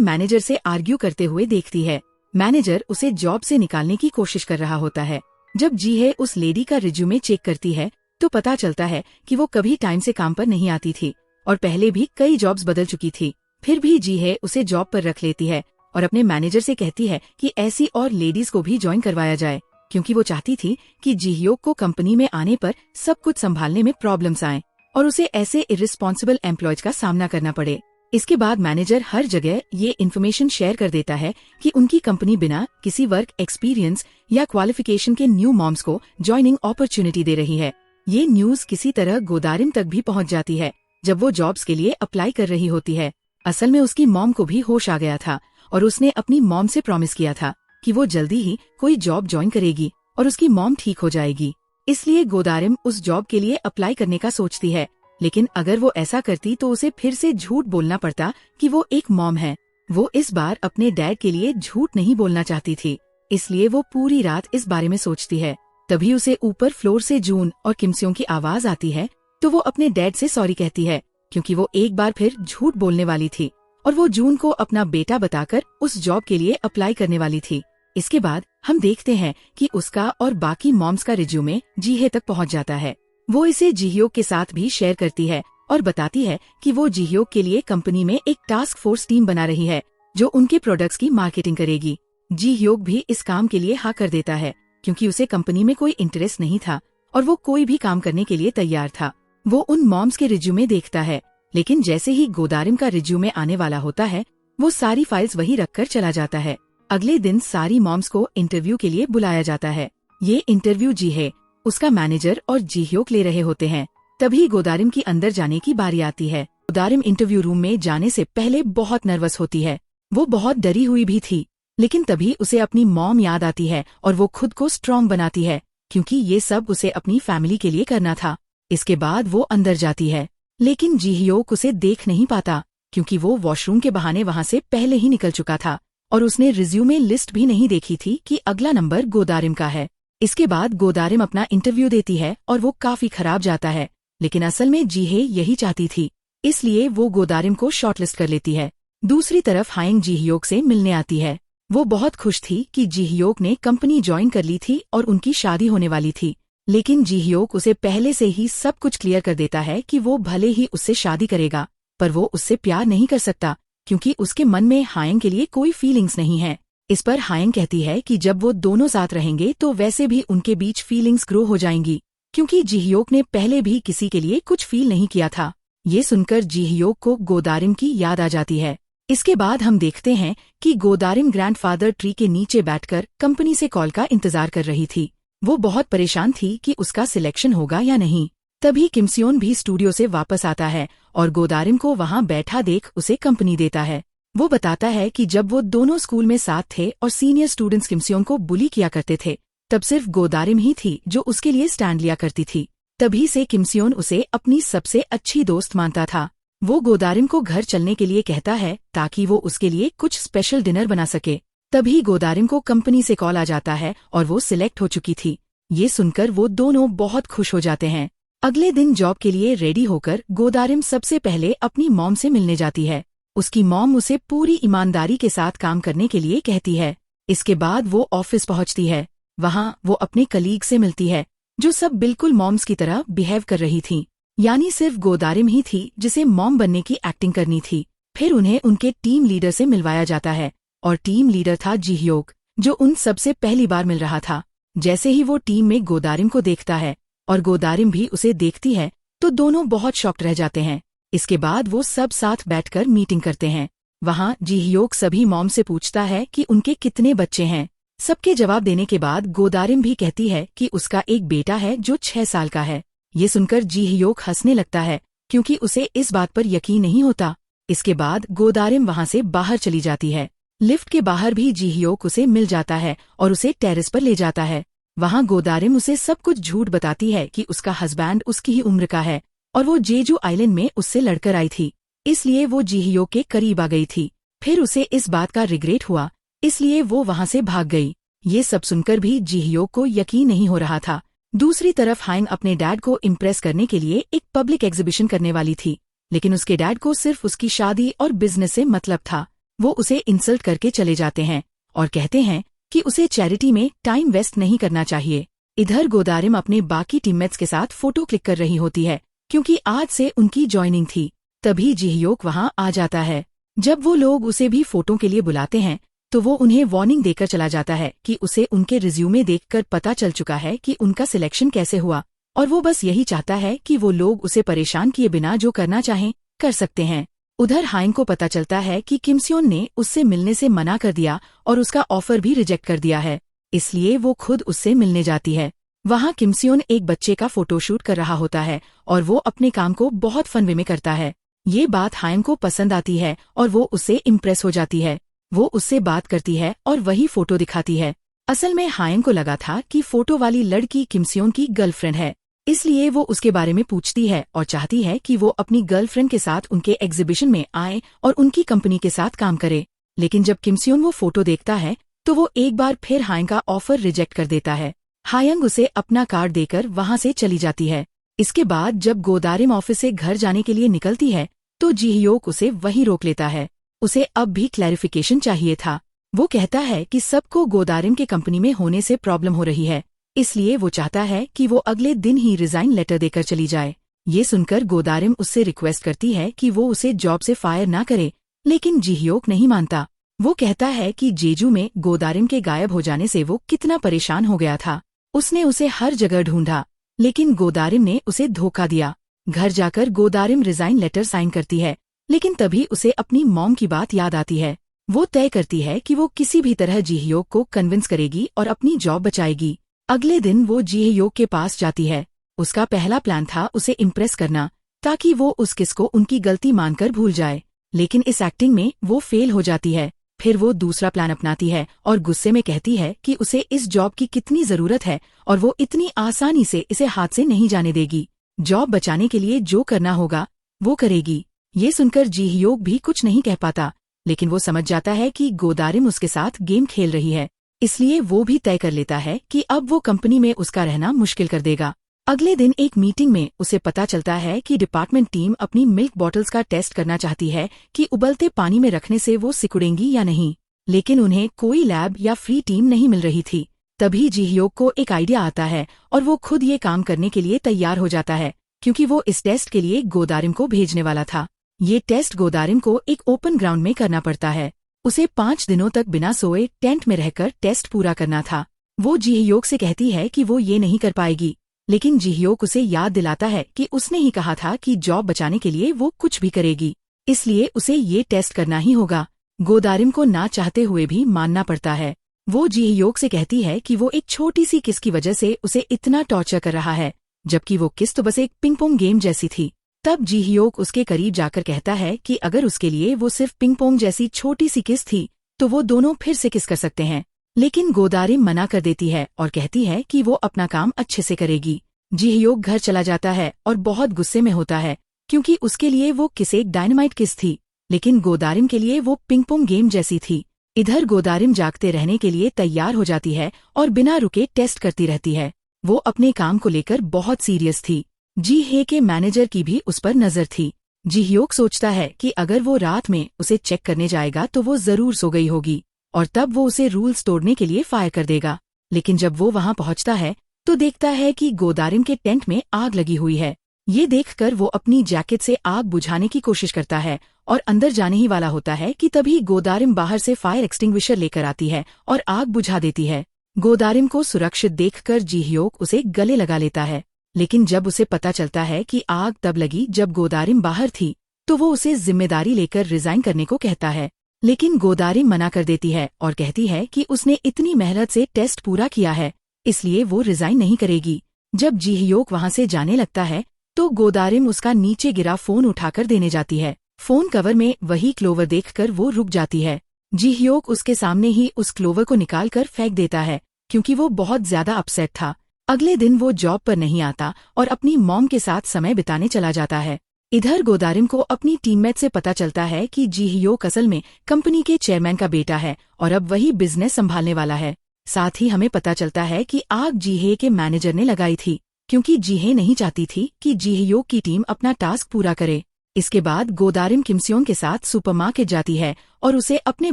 मैनेजर से आर्ग्यू करते हुए देखती है। मैनेजर उसे जॉब से निकालने की कोशिश कर रहा होता है। जब जीहे उस लेडी का रिज्यूमे चेक करती है तो पता चलता है कि वो कभी टाइम से काम पर नहीं आती थी और पहले भी कई जॉब्स बदल चुकी थी। फिर भी जीहे उसे जॉब पर रख लेती है और अपने मैनेजर से कहती है कि ऐसी और लेडीज को भी ज्वाइन करवाया जाए, क्योंकि वो चाहती थी कि जीह्योक को कंपनी में आने पर सब कुछ संभालने में प्रॉब्लम्स आएं और उसे ऐसे इर्रिस्पॉन्सिबल एम्प्लॉयज का सामना करना पड़े। इसके बाद मैनेजर हर जगह ये इन्फॉर्मेशन शेयर कर देता है कि उनकी कंपनी बिना किसी वर्क एक्सपीरियंस या क्वालिफिकेशन के न्यू मॉम्स को ज्वाइनिंग अपॉर्चुनिटी दे रही है। ये न्यूज किसी तरह गोदारिम तक भी पहुंच जाती है जब वो जॉब्स के लिए अप्लाई कर रही होती है। असल में उसकी मॉम को भी होश आ गया था और उसने अपनी मॉम से प्रॉमिस किया था कि वो जल्दी ही कोई जॉब ज्वाइन करेगी और उसकी मॉम ठीक हो जाएगी। इसलिए गोदारिम उस जॉब के लिए अप्लाई करने का सोचती है, लेकिन अगर वो ऐसा करती तो उसे फिर से झूठ बोलना पड़ता कि वो एक मॉम है। वो इस बार अपने डैड के लिए झूठ नहीं बोलना चाहती थी, इसलिए वो पूरी रात इस बारे में सोचती है। तभी उसे ऊपर फ्लोर से जून और किमस्यों की आवाज आती है, तो वो अपने डैड से सॉरी कहती है, क्योंकि वो एक बार फिर झूठ बोलने वाली थी और वो जून को अपना बेटा बताकर उस जॉब के लिए अप्लाई करने वाली थी। इसके बाद हम देखते हैं कि उसका और बाकी मॉम्स का रिज्यूमे जीहे तक पहुंच जाता है। वो इसे जीह्योक के साथ भी शेयर करती है और बताती है कि वो जीह्योक के लिए कंपनी में एक टास्क फोर्स टीम बना रही है जो उनके प्रोडक्ट्स की मार्केटिंग करेगी। जीह्योक भी इस काम के लिए हाँ कर देता है, क्योंकि उसे कंपनी में कोई इंटरेस्ट नहीं था और वो कोई भी काम करने के लिए तैयार था। वो उन मॉम्स के रिज्यूमे देखता है, लेकिन जैसे ही गोदारिम का रिज्यूमे आने वाला होता है वो सारी फाइल्स वही रखकर चला जाता है। अगले दिन सारी मॉम्स को इंटरव्यू के लिए बुलाया जाता है। ये इंटरव्यू जीहे, उसका मैनेजर और जीह्योक ले रहे होते हैं। तभी गोदारिम की अंदर जाने की बारी आती है। गोदारिम इंटरव्यू रूम में जाने से पहले बहुत नर्वस होती है। वो बहुत डरी हुई भी थी, लेकिन तभी उसे अपनी मॉम याद आती है और वो खुद को स्ट्रॉन्ग बनाती है, क्योंकि ये सब उसे अपनी फैमिली के लिए करना था। इसके बाद वो अंदर जाती है, लेकिन जीह्योक उसे देख नहीं पाता, क्योंकि वो वॉशरूम के बहाने वहाँ से पहले ही निकल चुका था और उसने रिज्यूमे लिस्ट भी नहीं देखी थी कि अगला नंबर गोदारिम का है। इसके बाद गोदारिम अपना इंटरव्यू देती है और वो काफी खराब जाता है, लेकिन असल में जीहे यही चाहती थी, इसलिए वो गोदारिम को शॉर्टलिस्ट कर लेती है। दूसरी तरफ हाइंग जीह्योक से मिलने आती है। वो बहुत खुश थी कि जीह्योक ने कंपनी ज्वाइन कर ली थी और उनकी शादी होने वाली थी, लेकिन जीह्योक उसे पहले से ही सब कुछ क्लियर कर देता है कि वो भले ही उससे शादी करेगा, पर वो उससे प्यार नहीं कर सकता, क्योंकि उसके मन में हाइंग के लिए कोई फीलिंग्स नहीं है। इस पर हाइंग कहती है कि जब वो दोनों साथ रहेंगे तो वैसे भी उनके बीच फीलिंग्स ग्रो हो जाएंगी, क्योंकि जीह्योक ने पहले भी किसी के लिए कुछ फील नहीं किया था। ये सुनकर जीह्योक को गोदारिम की याद आ जाती है। इसके बाद हम देखते हैं कि गोदारिम ग्रैंडफादर ट्री के नीचे बैठकर कंपनी से कॉल का इंतजार कर रही थी। वो बहुत परेशान थी कि उसका सिलेक्शन होगा या नहीं। तभी किमस्योन भी स्टूडियो से वापस आता है और गोदारिम को वहाँ बैठा देख उसे कंपनी देता है। वो बताता है कि जब वो दोनों स्कूल में साथ थे और सीनियर स्टूडेंट्स किमस्योन को बुली किया करते थे, तब सिर्फ गोदारिम ही थी जो उसके लिए स्टैंड लिया करती थी। तभी से किमस्योन उसे अपनी सबसे अच्छी दोस्त मानता था। वो गोदारिम को घर चलने के लिए कहता है ताकि वो उसके लिए कुछ स्पेशल डिनर बना सके। तभी गोदारिम को कंपनी से कॉल आ जाता है और वो सिलेक्ट हो चुकी थी। ये सुनकर वो दोनों बहुत खुश हो जाते हैं। अगले दिन जॉब के लिए रेडी होकर गोदारिम सबसे पहले अपनी मॉम से मिलने जाती है। उसकी मॉम उसे पूरी ईमानदारी के साथ काम करने के लिए कहती है। इसके बाद वो ऑफिस पहुंचती है। वहाँ वो अपने कलीग से मिलती है, जो सब बिल्कुल मॉम्स की तरह बिहेव कर रही थीं। यानी सिर्फ गोदारिम ही थी जिसे मॉम बनने की एक्टिंग करनी थी। फिर उन्हें उनके टीम लीडर से मिलवाया जाता है और टीम लीडर था जीह्योक, जो उन सबसे पहली बार मिल रहा था। जैसे ही वो टीम में गोदारिम को देखता है और गोदारिम भी उसे देखती है, तो दोनों बहुत शॉक्ड रह जाते हैं। इसके बाद वो सब साथ बैठकर मीटिंग करते हैं। वहाँ जीह्योक सभी मॉम से पूछता है कि उनके कितने बच्चे हैं। सबके जवाब देने के बाद गोदारिम भी कहती है कि उसका एक बेटा है जो 6 साल का है। ये सुनकर जीह्योक हंसने लगता है, क्योंकि उसे इस बात पर यकीन नहीं होता। इसके बाद गोदारिम वहाँ से बाहर चली जाती है। लिफ्ट के बाहर भी जीह्योक उसे मिल जाता है और उसे टेरेस पर ले जाता है। वहाँ गोदारिम उसे सब कुछ झूठ बताती है कि उसका हस्बैंड उसकी ही उम्र का है और वो जेजू आइलैंड में उससे लड़कर आई थी, इसलिए वो जीह्योक के करीब आ गई थी। फिर उसे इस बात का रिग्रेट हुआ, इसलिए वो वहाँ से भाग गई। ये सब सुनकर भी जीह्योक को यकीन नहीं हो रहा था। दूसरी तरफ हाइंग अपने डैड को इम्प्रेस करने के लिए एक पब्लिक एग्जीबिशन करने वाली थी, लेकिन उसके डैड को सिर्फ उसकी शादी और बिजनेस से मतलब था। वो उसे इंसल्ट करके चले जाते हैं और कहते हैं कि उसे चैरिटी में टाइम वेस्ट नहीं करना चाहिए। इधर गोदारिम अपने बाकी टीममेट्स के साथ फोटो क्लिक कर रही होती है क्योंकि आज से उनकी ज्वाइनिंग थी। तभी जिहयोक वहां आ जाता है। जब वो लोग उसे भी फोटो के लिए बुलाते हैं तो वो उन्हें वार्निंग देकर चला जाता है कि उसे उनके रिज्यूमे देखकर पता चल चुका है कि उनका सिलेक्शन कैसे हुआ और वो बस यही चाहता है कि वो लोग उसे परेशान किए बिना जो करना चाहें कर सकते हैं। उधर हाइंग को पता चलता है कि किमस्योन ने उससे मिलने से मना कर दिया और उसका ऑफर भी रिजेक्ट कर दिया है, इसलिए वो खुद उससे मिलने जाती है। वहाँ किमस्योन एक बच्चे का फोटोशूट कर रहा होता है और वो अपने काम को बहुत फन वे में करता है। ये बात हाइंग को पसंद आती है और वो उससे इम्प्रेस हो जाती है। वो उससे बात करती है और वही फोटो दिखाती है। असल में हाइंग को लगा था कि फोटो वाली लड़की किमस्योन की गर्लफ्रेंड है, इसलिए वो उसके बारे में पूछती है और चाहती है कि वो अपनी गर्लफ्रेंड के साथ उनके एग्जीबिशन में आए और उनकी कंपनी के साथ काम करे। लेकिन जब किमस्योन वो फोटो देखता है तो वो एक बार फिर हाइंग का ऑफर रिजेक्ट कर देता है। हाइंग उसे अपना कार्ड देकर वहां से चली जाती है। इसके बाद जब गोदारिम ऑफिस से घर जाने के लिए निकलती है तो जिहयोक उसे वहीं रोक लेता है। उसे अब भी क्लैरिफिकेशन चाहिए था। वो कहता है कि सबको गोदारिम के कंपनी में होने से प्रॉब्लम हो रही है, इसलिए वो चाहता है कि वो अगले दिन ही रिजाइन लेटर देकर चली जाए। ये सुनकर गोदारिम उससे रिक्वेस्ट करती है कि वो उसे जॉब से फायर ना करे, लेकिन जिहयोक नहीं मानता। वो कहता है कि जेजू में गोदारिम के गायब हो जाने से वो कितना परेशान हो गया था। उसने उसे हर जगह ढूंढा, लेकिन गोदारिम ने उसे धोखा दिया। घर जाकर गोदारिम रिजाइन लेटर साइन करती है, लेकिन तभी उसे अपनी मॉम की बात याद आती है। वो तय करती है कि वो किसी भी तरह जिहयोक को कन्विंस करेगी और अपनी जॉब बचाएगी। अगले दिन वो जिहयोक के पास जाती है। उसका पहला प्लान था उसे इम्प्रेस करना, ताकि वो उस किस को उनकी गलती मानकर भूल जाए, लेकिन इस एक्टिंग में वो फेल हो जाती है। फिर वो दूसरा प्लान अपनाती है और गुस्से में कहती है कि उसे इस जॉब की कितनी जरूरत है और वो इतनी आसानी से इसे हाथ से नहीं जाने देगी। जॉब बचाने के लिए जो करना होगा वो करेगी। ये सुनकर जिहयोक भी कुछ नहीं कह पाता, लेकिन वो समझ जाता है कि गोदारिम उसके साथ गेम खेल रही है, इसलिए वो भी तय कर लेता है कि अब वो कंपनी में उसका रहना मुश्किल कर देगा। अगले दिन एक मीटिंग में उसे पता चलता है कि डिपार्टमेंट टीम अपनी मिल्क बॉटल्स का टेस्ट करना चाहती है कि उबलते पानी में रखने से वो सिकुड़ेंगी या नहीं, लेकिन उन्हें कोई लैब या फ्री टीम नहीं मिल रही थी। तभी जिहयोक को एक आइडिया आता है और वो खुद ये काम करने के लिए तैयार हो जाता है, क्योंकि वो इस टेस्ट के लिए गोदारिम को भेजने वाला था। ये टेस्ट गोदारिम को एक ओपन ग्राउंड में करना पड़ता है। उसे 5 दिनों तक बिना सोए टेंट में रहकर टेस्ट पूरा करना था। वो जिहयोक से कहती है कि वो ये नहीं कर पाएगी, लेकिन जिहयोक उसे याद दिलाता है कि उसने ही कहा था कि जॉब बचाने के लिए वो कुछ भी करेगी, इसलिए उसे ये टेस्ट करना ही होगा। गोदारिम को ना चाहते हुए भी मानना पड़ता है। वो जिहयोक से कहती है कि वो एक छोटी सी किस की वजह से उसे इतना टॉर्चर कर रहा है, जबकि वो किस तो बस एक पिंग पोंग गेम जैसी थी। तब जिहयोक उसके करीब जाकर कहता है कि अगर उसके लिए वो सिर्फ पिंग पोंग जैसी छोटी सी किस थी तो वो दोनों फिर से किस कर सकते हैं, लेकिन गोदारिम मना कर देती है और कहती है कि वो अपना काम अच्छे से करेगी। जिहयोक घर चला जाता है और बहुत गुस्से में होता है, क्योंकि उसके लिए वो किस एक डायनामाइट किस थी, लेकिन गोदारिम के लिए वो पिंग पोंग गेम जैसी थी। इधर गोदारिम जागते रहने के लिए तैयार हो जाती है और बिना रुके टेस्ट करती रहती है। वो अपने काम को लेकर बहुत सीरियस थी। जीहे के मैनेजर की भी उस पर नजर थी। जिहयोक सोचता है कि अगर वो रात में उसे चेक करने जाएगा तो वो जरूर सो गई होगी और तब वो उसे रूल्स तोड़ने के लिए फायर कर देगा। लेकिन जब वो वहां पहुंचता है तो देखता है कि गोदारिम के टेंट में आग लगी हुई है। ये देखकर वो अपनी जैकेट से आग बुझाने की कोशिश करता है और अंदर जाने ही वाला होता है कि तभी गोदारिम बाहर से फायर एक्सटिंग्विशर लेकर आती है और आग बुझा देती है। गोदारिम को सुरक्षित देखकर जिहयोक उसे गले लगा लेता है, लेकिन जब उसे पता चलता है कि आग तब लगी जब गोदारिम बाहर थी तो वो उसे जिम्मेदारी लेकर रिजाइन करने को कहता है। लेकिन गोदारिम मना कर देती है और कहती है कि उसने इतनी मेहनत से टेस्ट पूरा किया है, इसलिए वो रिजाइन नहीं करेगी। जब जिहयोक वहां से जाने लगता है तो गोदारिम उसका नीचे गिरा फोन उठाकर देने जाती है। फोन कवर में वही क्लोवर देखकर वो रुक जाती है। जिहयोक उसके सामने ही उस क्लोवर को निकालकर फेंक देता है, क्योंकि वो बहुत ज्यादा अपसेट था। अगले दिन वो जॉब पर नहीं आता और अपनी मॉम के साथ समय बिताने चला जाता है। इधर गोदारिम को अपनी टीममेट से पता चलता है कि जिहयोक असल में कंपनी के चेयरमैन का बेटा है और अब वही बिजनेस संभालने वाला है। साथ ही हमें पता चलता है कि आग जीहे के मैनेजर ने लगाई थी, क्योंकि जीहे नहीं चाहती थी कि जिहयोक की टीम अपना टास्क पूरा करे। इसके बाद गोदारिम किमसेओन के साथ सुपरमार्केट जाती है और उसे अपने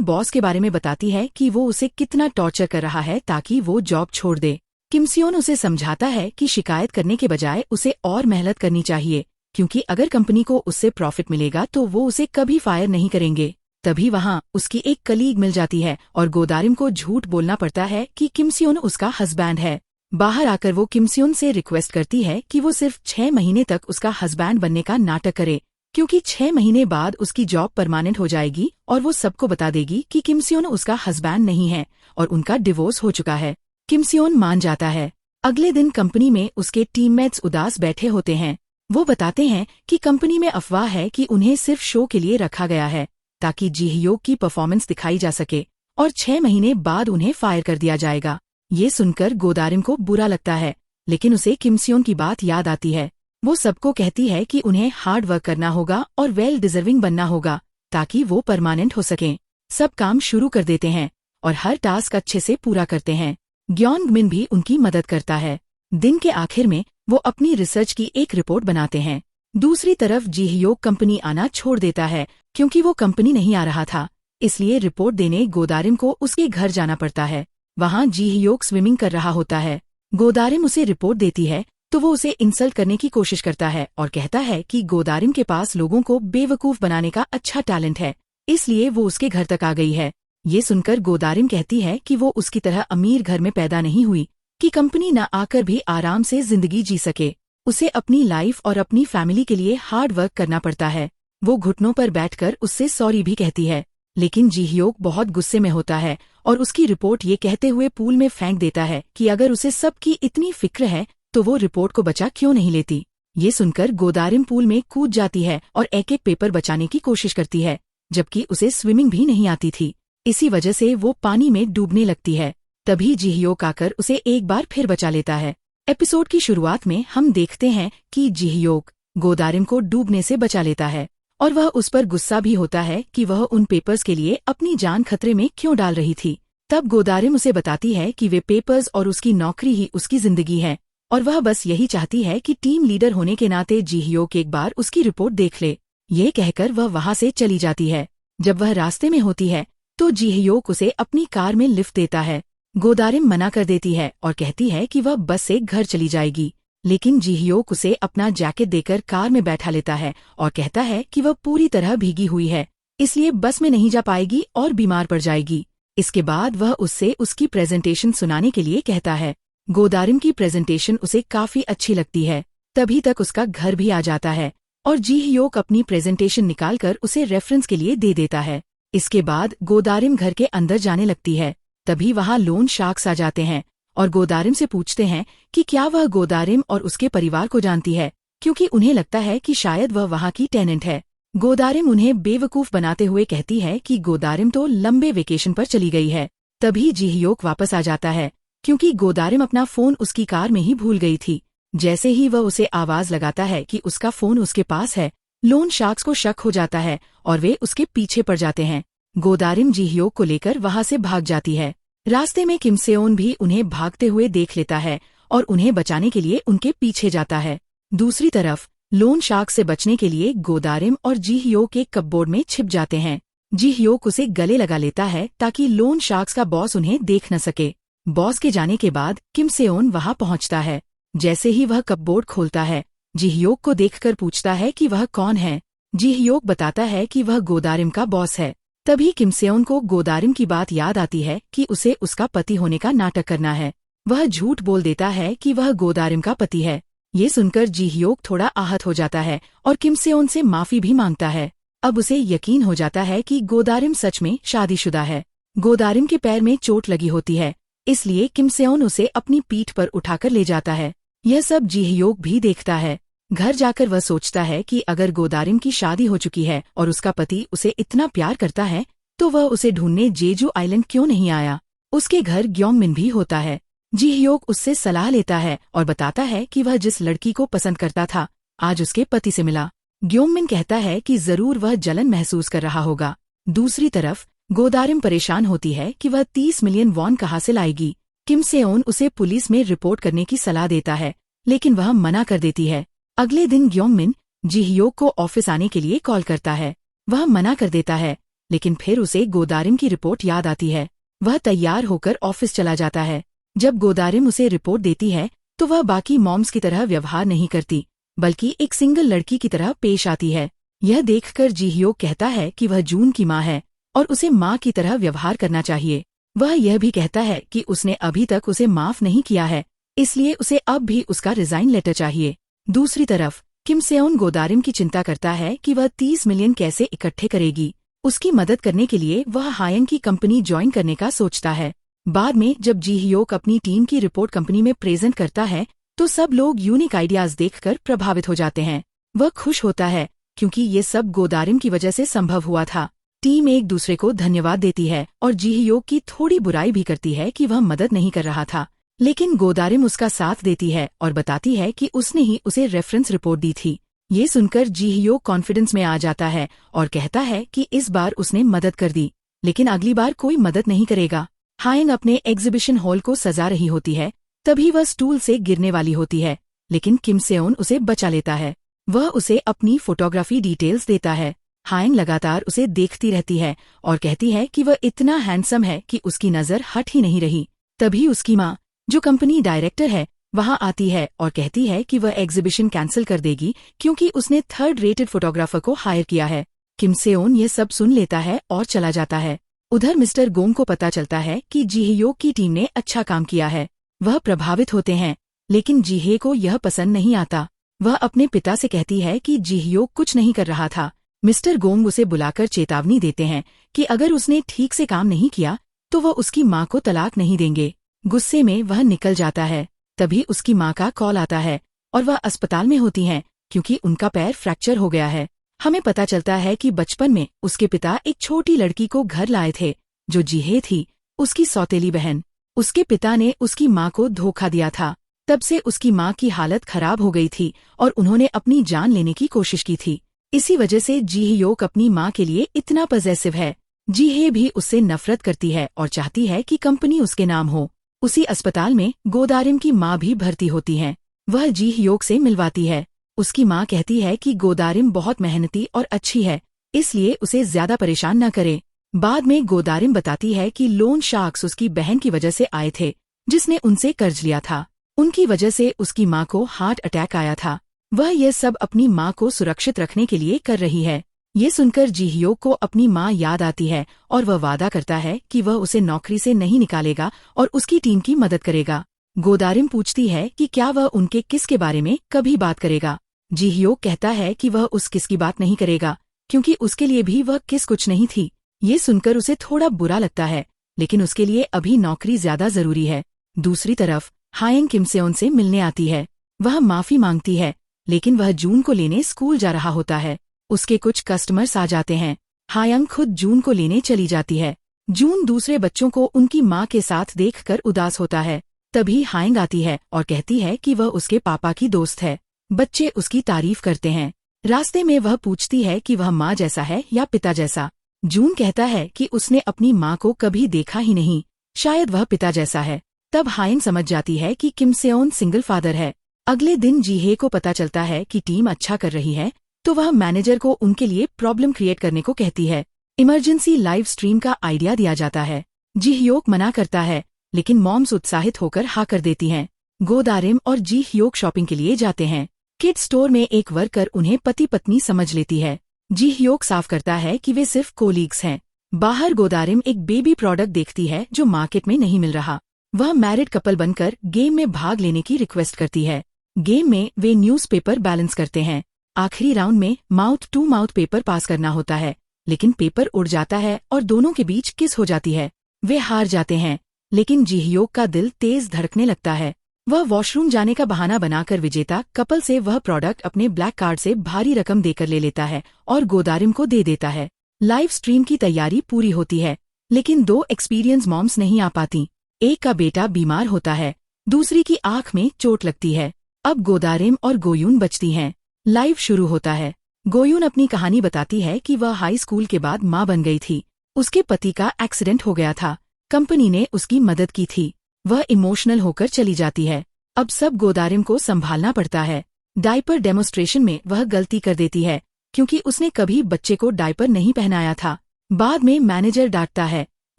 बॉस के बारे में बताती है कि वो उसे कितना टॉर्चर कर रहा है ताकि वो जॉब छोड़ दे। किमसेओन उसे समझाता है कि शिकायत करने के बजाय उसे और मेहनत करनी चाहिए, क्योंकि अगर कंपनी को उससे प्रॉफिट मिलेगा तो वो उसे कभी फायर नहीं करेंगे। तभी वहाँ उसकी एक कलीग मिल जाती है और गोदारिम को झूठ बोलना पड़ता है कि किमसेओन उसका हस्बैंड है। बाहर आकर वो किमसेओन से रिक्वेस्ट करती है कि वो सिर्फ 6 महीने तक उसका हस्बैंड बनने का नाटक करे, क्योंकि 6 महीने बाद उसकी जॉब परमानेंट हो जाएगी और वो सबको बता देगी कि किमसेओन उसका हस्बैंड नहीं है और उनका डिवोर्स हो चुका है। किमसेओन मान जाता है। अगले दिन कंपनी में उसके टीममेट्स उदास बैठे होते हैं। वो बताते हैं कि कंपनी में अफवाह है कि उन्हें सिर्फ शो के लिए रखा गया है ताकि जी-हयोक की परफॉर्मेंस दिखाई जा सके और 6 महीने बाद उन्हें फायर कर दिया जाएगा। ये सुनकर गोदारिम को बुरा लगता है, लेकिन उसे किमसेओन की बात याद आती है। वो सबको कहती है कि उन्हें हार्ड वर्क करना होगा और वेल डिजर्विंग बनना होगा ताकि वो परमानेंट हो सकें। सब काम शुरू कर देते हैं और हर टास्क अच्छे से पूरा करते हैं। ग्योंगमिन भी उनकी मदद करता है। दिन के आखिर में वो अपनी रिसर्च की एक रिपोर्ट बनाते हैं। दूसरी तरफ जी-हयोक कंपनी आना छोड़ देता है क्योंकि वो कंपनी नहीं आ रहा था, इसलिए रिपोर्ट देने गोदारिम को उसके घर जाना पड़ता है। वहाँ जी-हयोक स्विमिंग कर रहा होता है। गोदारिम उसे रिपोर्ट देती है तो वो उसे इंसल्ट करने की कोशिश करता है और कहता है कि गोदारिम के पास लोगों को बेवकूफ बनाने का अच्छा टैलेंट है, इसलिए वो उसके घर तक आ गई है। ये सुनकर गोदारिम कहती है कि वो उसकी तरह अमीर घर में पैदा नहीं हुई कि कंपनी न आकर भी आराम से जिंदगी जी सके। उसे अपनी लाइफ और अपनी फैमिली के लिए हार्ड वर्क करना पड़ता है। वो घुटनों पर बैठकर उससे सॉरी भी कहती है, लेकिन जी-हयोक बहुत गुस्से में होता है और उसकी रिपोर्ट ये कहते हुए पूल में फेंक देता है कि अगर उसे सबकी इतनी फिक्र है तो वो रिपोर्ट को बचा क्यों नहीं लेती। ये सुनकर गोदारिम पूल में कूद जाती है और एक एक पेपर बचाने की कोशिश करती है, जबकि उसे स्विमिंग भी नहीं आती थी। इसी वजह से वो पानी में डूबने लगती है। तभी जी-हयोक आकर उसे एक बार फिर बचा लेता है। एपिसोड की शुरुआत में हम देखते हैं कि जी-हयोक गोदारिम को डूबने से बचा लेता है और वह उस पर गुस्सा भी होता है कि वह उन पेपर्स के लिए अपनी जान खतरे में क्यों डाल रही थी। तब गोदारिम उसे बताती है कि वे पेपर्स और उसकी नौकरी ही उसकी जिंदगी है और वह बस यही चाहती है कि टीम लीडर होने के नाते जी-हयोक एक बार उसकी रिपोर्ट देख ले। ये कहकर वह वहाँ से चली जाती है। जब वह रास्ते में होती है तो जी-हयोक उसे अपनी कार में लिफ्ट देता है। गोदारिम मना कर देती है और कहती है कि वह बस से घर चली जाएगी, लेकिन जी-हयोक उसे अपना जैकेट देकर कार में बैठा लेता है और कहता है कि वह पूरी तरह भीगी हुई है, इसलिए बस में नहीं जा पाएगी और बीमार पड़ जाएगी। इसके बाद वह उससे उसकी प्रेजेंटेशन सुनाने के लिए कहता है। गोदारिम की प्रेजेंटेशन उसे काफी अच्छी लगती है। तभी तक उसका घर भी आ जाता है और जी-हयोक अपनी प्रेजेंटेशन निकालकर उसे रेफरेंस के लिए दे देता है। इसके बाद गोदारिम घर के अंदर जाने लगती है। तभी वहाँ लोन शार्क्स आ जाते हैं और गोदारिम से पूछते हैं कि क्या वह गोदारिम और उसके परिवार को जानती है, क्योंकि उन्हें लगता है कि शायद वह वहाँ की टेनेंट है। गोदारिम उन्हें बेवकूफ बनाते हुए कहती है कि गोदारिम तो लंबे वेकेशन पर चली गई है। तभी जी-हयोक वापस आ जाता है क्योंकि गोदारिम अपना फोन उसकी कार में ही भूल गई थी। जैसे ही वह उसे आवाज लगाता है कि उसका फोन उसके पास है, लोन शार्क्स को शक हो जाता है और वे उसके पीछे पड़ जाते हैं। गोदारिम जी-हयोक को लेकर वहाँ से भाग जाती है। रास्ते में किमसेओन भी उन्हें भागते हुए देख लेता है और उन्हें बचाने के लिए उनके पीछे जाता है। दूसरी तरफ लोन शार्क से बचने के लिए गोदारिम और जी-हयोक एक कपबोर्ड में छिप जाते हैं। जी-हयोक उसे गले लगा लेता है ताकि लोन शार्क्स का बॉस उन्हें देख न सके। बॉस के जाने के बाद किमसेओन वहाँ पहुँचता है। जैसे ही वह कपबोर्ड खोलता है, जी-हयोक को देखकर पूछता है कि वह कौन है। जी-हयोक बताता है कि वह गोदारिम का बॉस है। तभी किमसेओन को गोदारिम की बात याद आती है कि उसे उसका पति होने का नाटक करना है। वह झूठ बोल देता है कि वह गोदारिम का पति है। ये सुनकर जी-हयोक थोड़ा आहत हो जाता है और किमसेओन से माफी भी मांगता है। अब उसे यकीन हो जाता है कि गोदारिम सच में शादीशुदा है। गोदारिम के पैर में चोट लगी होती है, इसलिए किमसेओन उसे अपनी पीठ पर उठाकर ले जाता है। यह सब जी-हयोक भी देखता है। घर जाकर वह सोचता है कि अगर गोदारिम की शादी हो चुकी है और उसका पति उसे इतना प्यार करता है तो वह उसे ढूंढने जेजू आइलैंड क्यों नहीं आया। उसके घर ग्योंगमिन भी होता है। जी-हयोक उससे सलाह लेता है और बताता है कि वह जिस लड़की को पसंद करता था आज उसके पति से मिला। ग्योंगमिन कहता है कि जरूर वह जलन महसूस कर रहा होगा। दूसरी तरफ गोदारिम परेशान होती है कि वह 30 मिलियन वॉन कहाँ से लाएगी। किमसेओन उसे पुलिस में रिपोर्ट करने की सलाह देता है, लेकिन वह मना कर देती है। अगले दिन ग्योंगमिन जीहयोक को ऑफिस आने के लिए कॉल करता है। वह मना कर देता है, लेकिन फिर उसे गोदारिम की रिपोर्ट याद आती है। वह तैयार होकर ऑफिस चला जाता है। जब गोदारिम उसे रिपोर्ट देती है तो वह बाकी मॉम्स की तरह व्यवहार नहीं करती, बल्कि एक सिंगल लड़की की तरह पेश आती है। यह देखकर जीहयोक कहता है कि वह जून की माँ है और उसे माँ की तरह व्यवहार करना चाहिए। वह यह भी कहता है कि उसने अभी तक उसे माफ नहीं किया है, इसलिए उसे अब भी उसका रिजाइन लेटर चाहिए। दूसरी तरफ किम सेओन गोदारिम की चिंता करता है कि वह 30 मिलियन कैसे इकट्ठे करेगी। उसकी मदद करने के लिए वह हायंग की कंपनी ज्वाइन करने का सोचता है। बाद में जब जीहयोक अपनी टीम की रिपोर्ट कंपनी में प्रेजेंट करता है तो सब लोग यूनिक आइडियाज देखकर प्रभावित हो जाते हैं। वह खुश होता है क्योंकि ये सब गोदारिम की वजह से संभव हुआ था। टीम एक दूसरे को धन्यवाद देती है और जीहयोक की थोड़ी बुराई भी करती है कि वह मदद नहीं कर रहा था, लेकिन गोदारिम उसका साथ देती है और बताती है कि उसने ही उसे रेफरेंस रिपोर्ट दी थी। ये सुनकर जीहयोक कॉन्फिडेंस में आ जाता है और कहता है कि इस बार उसने मदद कर दी, लेकिन अगली बार कोई मदद नहीं करेगा। हायंग अपने एग्जीबिशन हॉल को सजा रही होती है, तभी वह स्टूल से गिरने वाली होती है, लेकिन किम सेओन उसे बचा लेता है। वह उसे अपनी फोटोग्राफी डिटेल्स देता है। हायंग लगातार उसे देखती रहती है और कहती है कि वह इतना हैंडसम है कि उसकी नजर हट ही नहीं रही। तभी उसकी माँ, जो कंपनी डायरेक्टर है, वहां आती है और कहती है कि वह एग्जीबिशन कैंसिल कर देगी क्योंकि उसने 3rd रेटेड फोटोग्राफर को हायर किया है। किम सेओन ये सब सुन लेता है और चला जाता है। उधर मिस्टर गोंग को पता चलता है कि जीहयोक की टीम ने अच्छा काम किया है। वह प्रभावित होते हैं, लेकिन जीहे को यह पसंद नहीं आता। वह अपने पिता से कहती है कि जीहयोक कुछ नहीं कर रहा था। मिस्टर गोंग उसे बुलाकर चेतावनी देते हैं कि अगर उसने ठीक से काम नहीं किया तो वह उसकी माँ को तलाक नहीं देंगे। गुस्से में वह निकल जाता है। तभी उसकी माँ का कॉल आता है और वह अस्पताल में होती हैं क्योंकि उनका पैर फ्रैक्चर हो गया है। हमें पता चलता है कि बचपन में उसके पिता एक छोटी लड़की को घर लाए थे जो जीहे थी, उसकी सौतेली बहन। उसके पिता ने उसकी माँ को धोखा दिया था। तब से उसकी माँ की हालत खराब हो गई थी और उन्होंने अपनी जान लेने की कोशिश की थी। इसी वजह से जीहयोक अपनी माँ के लिए इतना पॉजेसिव है। जीहे भी उससे नफरत करती है और चाहती है कि कंपनी उसके नाम हो। उसी अस्पताल में गोदारिम की माँ भी भर्ती होती है। वह जीहयोक से मिलवाती है। उसकी माँ कहती है कि गोदारिम बहुत मेहनती और अच्छी है, इसलिए उसे ज्यादा परेशान न करे। बाद में गोदारिम बताती है कि लोन शार्क्स उसकी बहन की वजह से आए थे, जिसने उनसे कर्ज लिया था। उनकी वजह से उसकी माँ को हार्ट अटैक आया था। वह यह सब अपनी माँ को सुरक्षित रखने के लिए कर रही है। ये सुनकर जीहयोक को अपनी माँ याद आती है और वह वादा करता है कि वह उसे नौकरी से नहीं निकालेगा और उसकी टीम की मदद करेगा। गोदारिम पूछती है कि क्या वह उनके किस के बारे में कभी बात करेगा। जीहयोक कहता है कि वह उस किस की बात नहीं करेगा क्योंकि उसके लिए भी वह किस कुछ नहीं थी। ये सुनकर उसे थोड़ा बुरा लगता है, लेकिन उसके लिए अभी नौकरी ज्यादा जरूरी है। दूसरी तरफ हायंग किम सेओन से मिलने आती है। वह माफी मांगती है, लेकिन वह जून को लेने स्कूल जा रहा होता है। उसके कुछ कस्टमर्स आ जाते हैं। हायंग खुद जून को लेने चली जाती है। जून दूसरे बच्चों को उनकी माँ के साथ देखकर उदास होता है। तभी हायंग आती है और कहती है कि वह उसके पापा की दोस्त है। बच्चे उसकी तारीफ करते हैं। रास्ते में वह पूछती है कि वह माँ जैसा है या पिता जैसा। जून कहता है कि उसने अपनी माँ को कभी देखा ही नहीं, शायद वह पिता जैसा है। तब हायंग समझ जाती है कि किम सेओन सिंगल फादर है। अगले दिन जीहे को पता चलता है कि टीम अच्छा कर रही है, तो वह मैनेजर को उनके लिए प्रॉब्लम क्रिएट करने को कहती है। इमरजेंसी लाइव स्ट्रीम का आइडिया दिया जाता है। जीहयोक मना करता है, लेकिन मॉम्स उत्साहित होकर हाँ कर देती हैं। गोदारिम और जीहयोक शॉपिंग के लिए जाते हैं। किड स्टोर में एक वर्कर उन्हें पति पत्नी समझ लेती है। जीहयोक साफ करता है कि वे सिर्फ कोलीग्स हैं। बाहर गोदारिम एक बेबी प्रोडक्ट देखती है जो मार्केट में नहीं मिल रहा। वह मैरिड कपल बनकर गेम में भाग लेने की रिक्वेस्ट करती है। गेम में वे न्यूज़पेपर बैलेंस करते हैं। आखिरी राउंड में mouth to mouth paper pass करना होता है, लेकिन पेपर उड़ जाता है और दोनों के बीच किस हो जाती है। वे हार जाते हैं, लेकिन जीहयोक का दिल तेज धड़कने लगता है। वह वॉशरूम जाने का बहाना बनाकर विजेता कपल से वह प्रोडक्ट अपने ब्लैक कार्ड से भारी रकम देकर ले लेता है और गोदारिम को दे देता है। लाइव स्ट्रीम की तैयारी पूरी होती है, लेकिन 2 एक्सपीरियंस मॉम्स नहीं आ पाती। एक का बेटा बीमार होता है, दूसरी की आंख में चोट लगती है। अब गोदारिम और गोयून बचती हैं। लाइव शुरू होता है। गोयून अपनी कहानी बताती है कि वह हाई स्कूल के बाद माँ बन गई थी। उसके पति का एक्सीडेंट हो गया था। कंपनी ने उसकी मदद की थी। वह इमोशनल होकर चली जाती है। अब सब गोदारिम को संभालना पड़ता है। डायपर डेमोस्ट्रेशन में वह गलती कर देती है क्योंकि उसने कभी बच्चे को डायपर नहीं पहनाया था। बाद में मैनेजर डांटता है,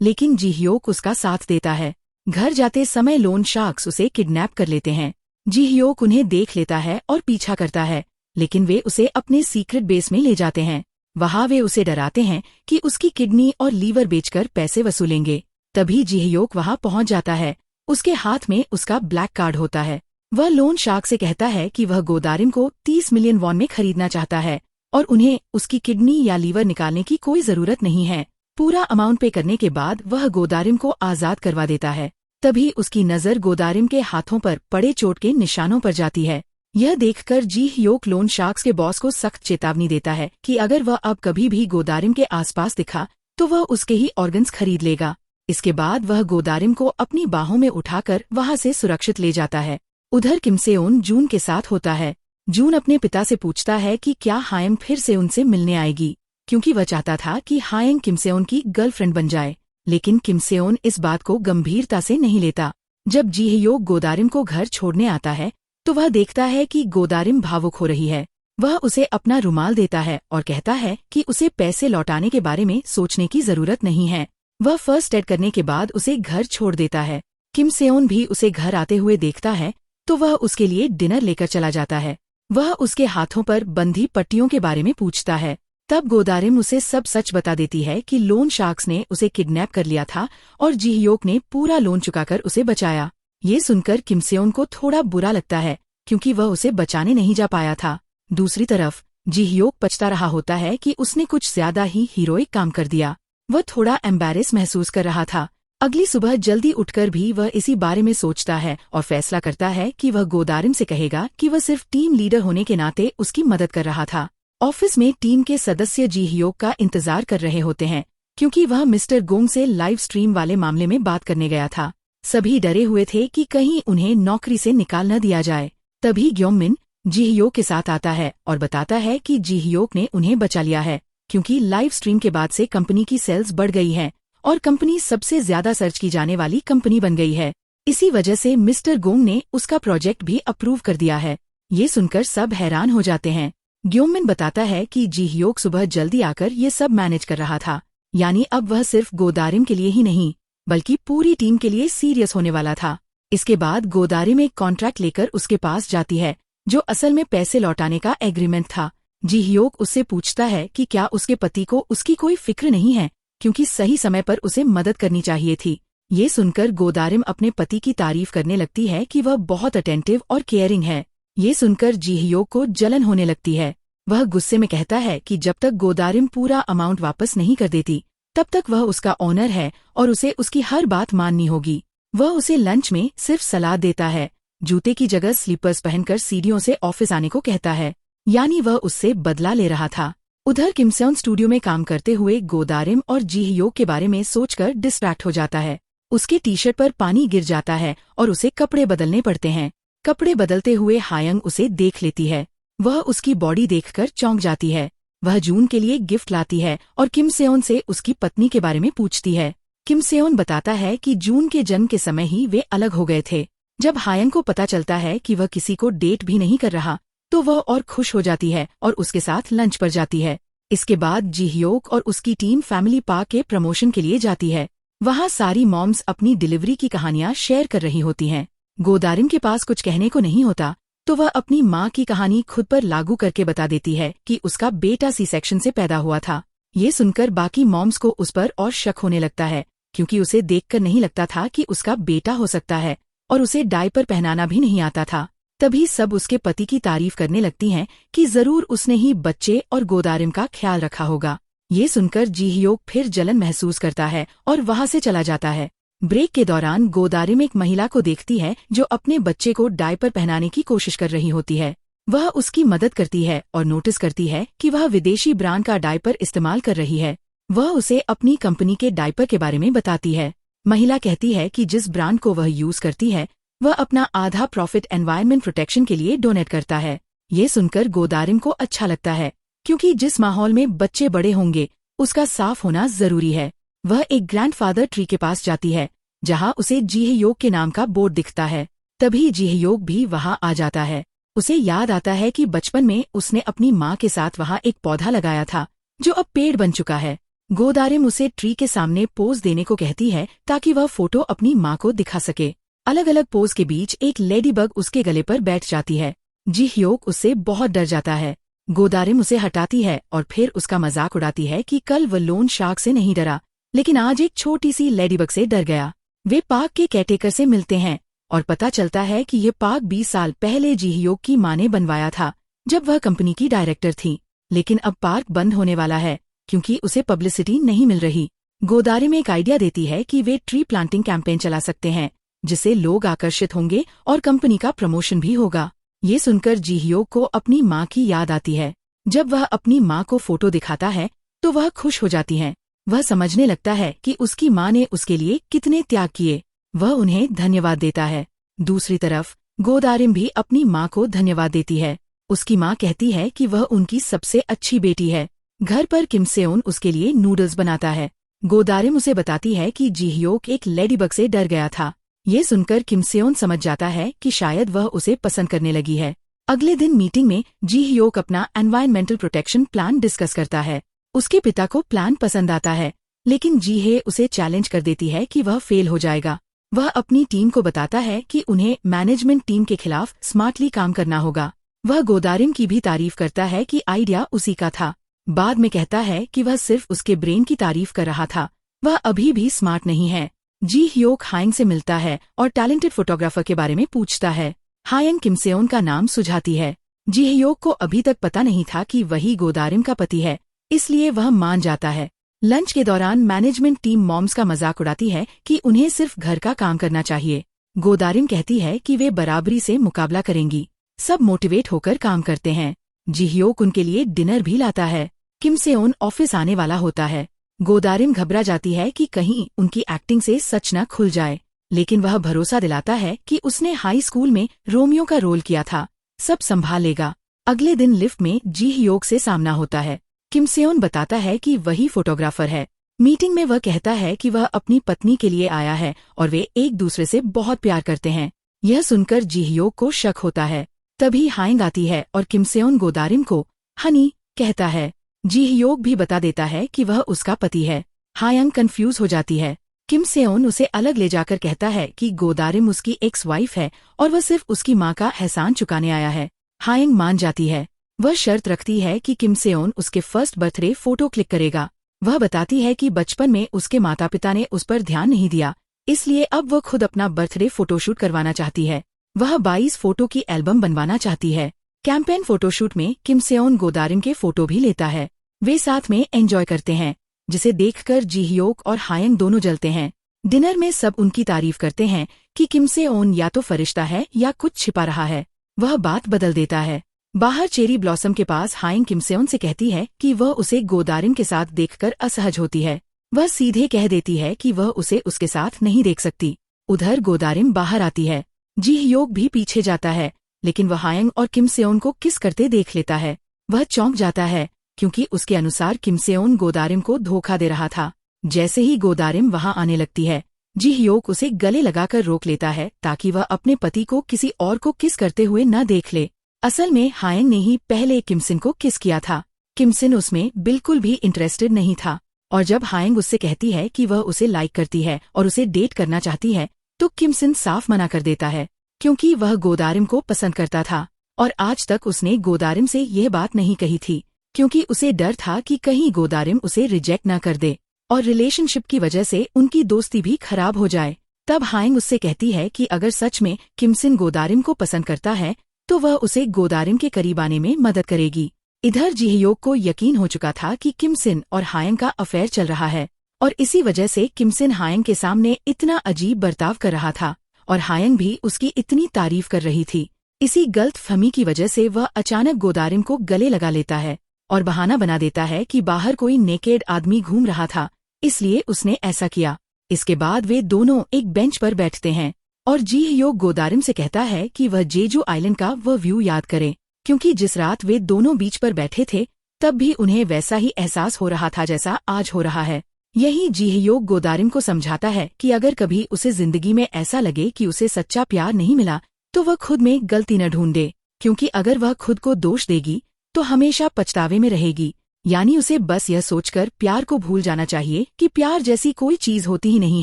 लेकिन जी ह्योक उसका साथ देता है। घर जाते समय लोन शार्क्स उसे किडनैप कर लेते हैं। जी ह्योक उन्हें देख लेता है और पीछा करता है, लेकिन वे उसे अपने सीक्रेट बेस में ले जाते हैं। वहां वे उसे डराते हैं कि उसकी किडनी और लीवर बेचकर पैसे वसूलेंगे। तभी जी ह्योक वहां पहुंच जाता है। उसके हाथ में उसका ब्लैक कार्ड होता है। वह लोन शार्क से कहता है कि वह गोदारिम को 30 मिलियन वॉन में खरीदना चाहता है और उन्हें उसकी किडनी या लीवर निकालने की कोई जरूरत नहीं है। पूरा अमाउंट पे करने के बाद वह गोदारिम को आजाद करवा देता है। तभी उसकी नजर गोदारिम के हाथों पर पड़े चोट के निशानों पर जाती है। यह देखकर जी ह्योक लोन शार्क्स के बॉस को सख्त चेतावनी देता है कि अगर वह अब कभी भी गोदारिम के आसपास दिखा तो वह उसके ही ऑर्गन्स खरीद लेगा। इसके बाद वह गोदारिम को अपनी बाहों में उठाकर वहां से सुरक्षित ले जाता है। उधर किमसेओन जून के साथ होता है। जून अपने पिता से पूछता है कि क्या हायंग फिर से उनसे मिलने आएगी, क्योंकि वह चाहता था कि हायंग किमसेओन की गर्लफ्रेंड बन जाए। लेकिन किमसेओन इस बात को गंभीरता से नहीं लेता। जब जी ह्योक गोदारिम को घर छोड़ने आता है तो वह देखता है कि गोदारिम भावुक हो रही है। वह उसे अपना रुमाल देता है और कहता है कि उसे पैसे लौटाने के बारे में सोचने की जरूरत नहीं है। वह फर्स्ट एड करने के बाद उसे घर छोड़ देता है। किमसेओन भी उसे घर आते हुए देखता है तो वह उसके लिए डिनर लेकर चला जाता है। वह उसके हाथों पर बंधी पट्टियों के बारे में पूछता है। तब गोदारिम उसे सब सच बता देती है कि लोन शार्क्स ने उसे किडनैप कर लिया था और जी ह्योक ने पूरा लोन चुकाकर उसे बचाया। ये सुनकर किमसेओन को थोड़ा बुरा लगता है क्योंकि वह उसे बचाने नहीं जा पाया था। दूसरी तरफ जी ह्योक पछता रहा होता है कि उसने कुछ ज्यादा ही हीरोइक काम कर दिया। वह थोड़ा एम्बैरेस महसूस कर रहा था। अगली सुबह जल्दी उठकर भी वह इसी बारे में सोचता है और फैसला करता है कि वह गोदारिम से कहेगा कि वह सिर्फ टीम लीडर होने के नाते उसकी मदद कर रहा था। ऑफिस में टीम के सदस्य जी ह्योक का इंतजार कर रहे होते हैं क्योंकि वह मिस्टर गोंग से लाइव स्ट्रीम वाले मामले में बात करने गया था। सभी डरे हुए थे कि कहीं उन्हें नौकरी से निकाल न दिया जाए। तभी ग्योममिन जी ह्योक के साथ आता है और बताता है कि जी ह्योक ने उन्हें बचा लिया है क्योंकि लाइव स्ट्रीम के बाद से कंपनी की सेल्स बढ़ गई है और कंपनी सबसे ज्यादा सर्च की जाने वाली कंपनी बन गई है। इसी वजह से मिस्टर गोंग ने उसका प्रोजेक्ट भी अप्रूव कर दिया है। ये सुनकर सब हैरान हो जाते हैं। ग्योममिन बताता है कि जी ह्योक सुबह जल्दी आकर ये सब मैनेज कर रहा था, यानी अब वह सिर्फ गोदारिम के लिए ही नहीं बल्कि पूरी टीम के लिए सीरियस होने वाला था। इसके बाद गोदारिम एक कॉन्ट्रैक्ट लेकर उसके पास जाती है जो असल में पैसे लौटाने का एग्रीमेंट था। जी ह्योक उससे पूछता है कि क्या उसके पति को उसकी कोई फिक्र नहीं है क्योंकि सही समय पर उसे मदद करनी चाहिए थी। ये सुनकर गोदारिम अपने पति की तारीफ करने लगती है कि वह बहुत अटेंटिव और केयरिंग है। ये सुनकर जी ह्योक को जलन होने लगती है। वह गुस्से में कहता है कि जब तक गोदारिम पूरा अमाउंट वापस नहीं कर देती तब तक वह उसका ऑनर है और उसे उसकी हर बात माननी होगी। वह उसे लंच में सिर्फ सलाद देता है, जूते की जगह स्लीपर्स पहनकर सीढ़ियों से ऑफिस आने को कहता है, यानी वह उससे बदला ले रहा था। उधर किमसेओन स्टूडियो में काम करते हुए गोदारिम और जी ह्योक के बारे में सोचकर डिस्ट्रैक्ट हो जाता है। उसके टी शर्ट पर पानी गिर जाता है और उसे कपड़े बदलने पड़ते हैं। कपड़े बदलते हुए हायंग उसे देख लेती है। वह उसकी बॉडी देखकर चौंक जाती है। वह जून के लिए गिफ्ट लाती है और किमसेओन से उसकी पत्नी के बारे में पूछती है। किमसेओन बताता है कि जून के जन्म के समय ही वे अलग हो गए थे। जब हायंग को पता चलता है कि वह किसी को डेट भी नहीं कर रहा तो वह और खुश हो जाती है और उसके साथ लंच पर जाती है। इसके बाद जी ह्योक और उसकी टीम फैमिली पार्क के प्रमोशन के लिए जाती है। वहाँ सारी मॉम्स अपनी डिलीवरी की कहानियां शेयर कर रही होती हैं। गोदारिम के पास कुछ कहने को नहीं होता तो वह अपनी माँ की कहानी खुद पर लागू करके बता देती है कि उसका बेटा सी सेक्शन से पैदा हुआ था। ये सुनकर बाकी मॉम्स को उस पर और शक होने लगता है क्योंकि उसे देखकर नहीं लगता था कि उसका बेटा हो सकता है और उसे डायपर पहनाना भी नहीं आता था। तभी सब उसके पति की तारीफ करने लगती हैं कि जरूर उसने ही बच्चे और गोदारिम का ख्याल रखा होगा। ये सुनकर जी ह्योक फिर जलन महसूस करता है और वहां से चला जाता है। ब्रेक के दौरान गोदारिम एक महिला को देखती है जो अपने बच्चे को डायपर पहनाने की कोशिश कर रही होती है। वह उसकी मदद करती है और नोटिस करती है कि वह विदेशी ब्रांड का डायपर इस्तेमाल कर रही है। वह उसे अपनी कंपनी के डायपर के बारे में बताती है। महिला कहती है कि जिस ब्रांड को वह यूज करती है वह अपना आधा प्रॉफिट एनवायरनमेंट प्रोटेक्शन के लिए डोनेट करता है। ये सुनकर गोदारिम को अच्छा लगता है क्योंकि जिस माहौल में बच्चे बड़े होंगे उसका साफ होना जरूरी है। वह एक ग्रैंडफादर ट्री के पास जाती है जहां उसे जी ह्योक के नाम का बोर्ड दिखता है। तभी जी ह्योक भी वहां आ जाता है। उसे याद आता है कि बचपन में उसने अपनी माँ के साथ वहाँ एक पौधा लगाया था जो अब पेड़ बन चुका है। गोदारिम उसे ट्री के सामने पोज देने को कहती है ताकि वह फोटो अपनी माँ को दिखा सके। अलग अलग पोज के बीच एक लेडीबग उसके गले पर बैठ जाती है। जी ह्योक उससे बहुत डर जाता है। गोदारिम उसे हटाती है और फिर उसका मजाक उड़ाती है कि कल वह लोन शार्क से नहीं डरा, लेकिन आज एक छोटी सी लेडीबग से डर गया। वे पार्क के केयरटेकर से मिलते हैं और पता चलता है कि यह पार्क 20 साल पहले जी ह्योक की माँ ने बनवाया था जब वह कंपनी की डायरेक्टर थी। लेकिन अब पार्क बंद होने वाला है क्योंकि उसे पब्लिसिटी नहीं मिल रही। गोदारिम एक आइडिया देती है कि वे ट्री प्लांटिंग कैंपेन चला सकते हैं जिससे लोग आकर्षित होंगे और कंपनी का प्रमोशन भी होगा। ये सुनकर जी ह्योक को अपनी माँ की याद आती है। जब वह अपनी माँ को फोटो दिखाता है तो वह खुश हो जाती है। वह समझने लगता है कि उसकी माँ ने उसके लिए कितने त्याग किए। वह उन्हें धन्यवाद देता है। दूसरी तरफ गोदारिम भी अपनी माँ को धन्यवाद देती है। उसकी माँ कहती है कि वह उनकी सबसे अच्छी बेटी है। घर पर किम सेओन उसके लिए नूडल्स बनाता है। गोदारिम उसे बताती है कि जी ह्योक एक लेडीबग से डर गया था। ये सुनकर किम सेओन समझ जाता है कि शायद वह उसे पसंद करने लगी है। अगले दिन मीटिंग में जी ह्योक अपना एनवायरमेंटल प्रोटेक्शन प्लान डिस्कस करता है। उसके पिता को प्लान पसंद आता है, लेकिन जी हे उसे चैलेंज कर देती है कि वह फेल हो जाएगा। वह अपनी टीम को बताता है कि उन्हें मैनेजमेंट टीम के खिलाफ स्मार्टली काम करना होगा। वह गोदारिम की भी तारीफ करता है कि आइडिया उसी का था। बाद में कहता है कि वह सिर्फ उसके ब्रेन की तारीफ कर रहा था, वह अभी भी स्मार्ट नहीं है। जी ह्योक हायंग से मिलता है और टैलेंटेड फोटोग्राफर के बारे में पूछता है। हायंग किम सेओन का नाम सुझाती है। जी ह्योक को अभी तक पता नहीं था कि वही गोदारिम का पति है, इसलिए वह मान जाता है। लंच के दौरान मैनेजमेंट टीम मॉम्स का मजाक उड़ाती है कि उन्हें सिर्फ घर का काम करना चाहिए। गोदारिम कहती है कि वे बराबरी से मुकाबला करेंगी। सब मोटिवेट होकर काम करते हैं। जी ह्योक उनके लिए डिनर भी लाता है। किम सेओन ऑफिस आने वाला होता है। गोदारिम घबरा जाती है कि कहीं उनकी एक्टिंग से सच न खुल जाए, लेकिन वह भरोसा दिलाता है कि उसने हाई स्कूल में रोमियो का रोल किया था, सब संभाल लेगा। अगले दिन लिफ्ट में जी ह्योक से सामना होता है। किम सेओन बताता है कि वही फोटोग्राफर है। मीटिंग में वह कहता है कि वह अपनी पत्नी के लिए आया है और वे एक दूसरे से बहुत प्यार करते हैं। यह सुनकर जी ह्योक को शक होता है। तभी हायंग आती है और किम सेओन गोदारिम को हनी कहता है। जी ह्योक भी बता देता है कि वह उसका पति है। हायंग कंफ्यूज हो जाती है। किम सेओन उसे अलग ले जाकर कहता है कि गोदारिम उसकी एक्स वाइफ है और वह सिर्फ उसकी माँ का एहसान चुकाने आया है। हायंग मान जाती है। वह शर्त रखती है कि किम सेओन उसके फर्स्ट बर्थडे फोटो क्लिक करेगा। वह बताती है कि बचपन में उसके माता पिता ने उस पर ध्यान नहीं दिया, इसलिए अब वह खुद अपना बर्थडे फोटोशूट करवाना चाहती है। वह 22 फोटो की एल्बम बनवाना चाहती है। कैंपेन फोटोशूट में किम सेओन गोदारिम के फोटो भी लेता है। वे साथ में एंजॉय करते हैं, जिसे देखकर जी ह्योक और हायंग दोनों जलते हैं। डिनर में सब उनकी तारीफ करते हैं कि किम सेओन या तो फरिश्ता है या कुछ छिपा रहा है। वह बात बदल देता है। बाहर चेरी ब्लॉसम के पास हायंग किम सेओन से कहती है कि वह उसे गोदारिम के साथ देखकर असहज होती है। वह सीधे कह देती है कि वह उसे उसके साथ नहीं देख सकती। उधर गोदारिम बाहर आती है। जी ह्योक भी पीछे जाता है, लेकिन वह हायंग और किम सेओन को किस करते देख लेता है। वह चौंक जाता है क्योंकि उसके अनुसार किम सेओन गोदारिम को धोखा दे रहा था। जैसे ही गोदारिम वहां आने लगती है, जी ह्योक उसे गले लगाकर रोक लेता है ताकि वह अपने पति को किसी और को किस करते हुए न देख ले। असल में हायंग ने ही पहले किमसिन को किस किया था। किमसिन उसमें बिल्कुल भी इंटरेस्टेड नहीं था, और जब हायंग उससे कहती है कि वह उसे लाइक करती है और उसे डेट करना चाहती है, तो किमसिन साफ मना कर देता है क्योंकि वह गोदारिम को पसंद करता था और आज तक उसने गोदारिम से यह बात नहीं कही थी क्योंकि उसे डर था कि कहीं गोदारिम उसे रिजेक्ट न कर दे और रिलेशनशिप की वजह से उनकी दोस्ती भी खराब हो जाए। तब हायंग उससे कहती है कि अगर सच में किमसिन गोदारिम को पसंद करता है तो वह उसे गोदारिम के करीब आने में मदद करेगी। इधर जी ह्योक को यकीन हो चुका था कि किमसिन और हायंग का अफेयर चल रहा है और इसी वजह से किमसिन हायंग के सामने इतना अजीब बर्ताव कर रहा था और हायंग भी उसकी इतनी तारीफ कर रही थी। इसी गलतफहमी की वजह से वह अचानक गोदारिम को गले लगा लेता है और बहाना बना देता है कि बाहर कोई नेकेड आदमी घूम रहा था, इसलिए उसने ऐसा किया। इसके बाद वे दोनों एक बेंच पर बैठते हैं और जी ह्योक गोदारिम से कहता है कि वह जेजू आइलैंड का वह व्यू याद करे, क्योंकि जिस रात वे दोनों बीच पर बैठे थे तब भी उन्हें वैसा ही एहसास हो रहा था जैसा आज हो रहा है। यही जी ह्योक गोदारिम को समझाता है कि अगर कभी उसे जिंदगी में ऐसा लगे कि उसे सच्चा प्यार नहीं मिला तो वह खुद में गलती न ढूंढे, क्योंकि अगर वह खुद को दोष देगी तो हमेशा पछतावे में रहेगी। यानी उसे बस यह सोचकर प्यार को भूल जाना चाहिए कि प्यार जैसी कोई चीज होती ही नहीं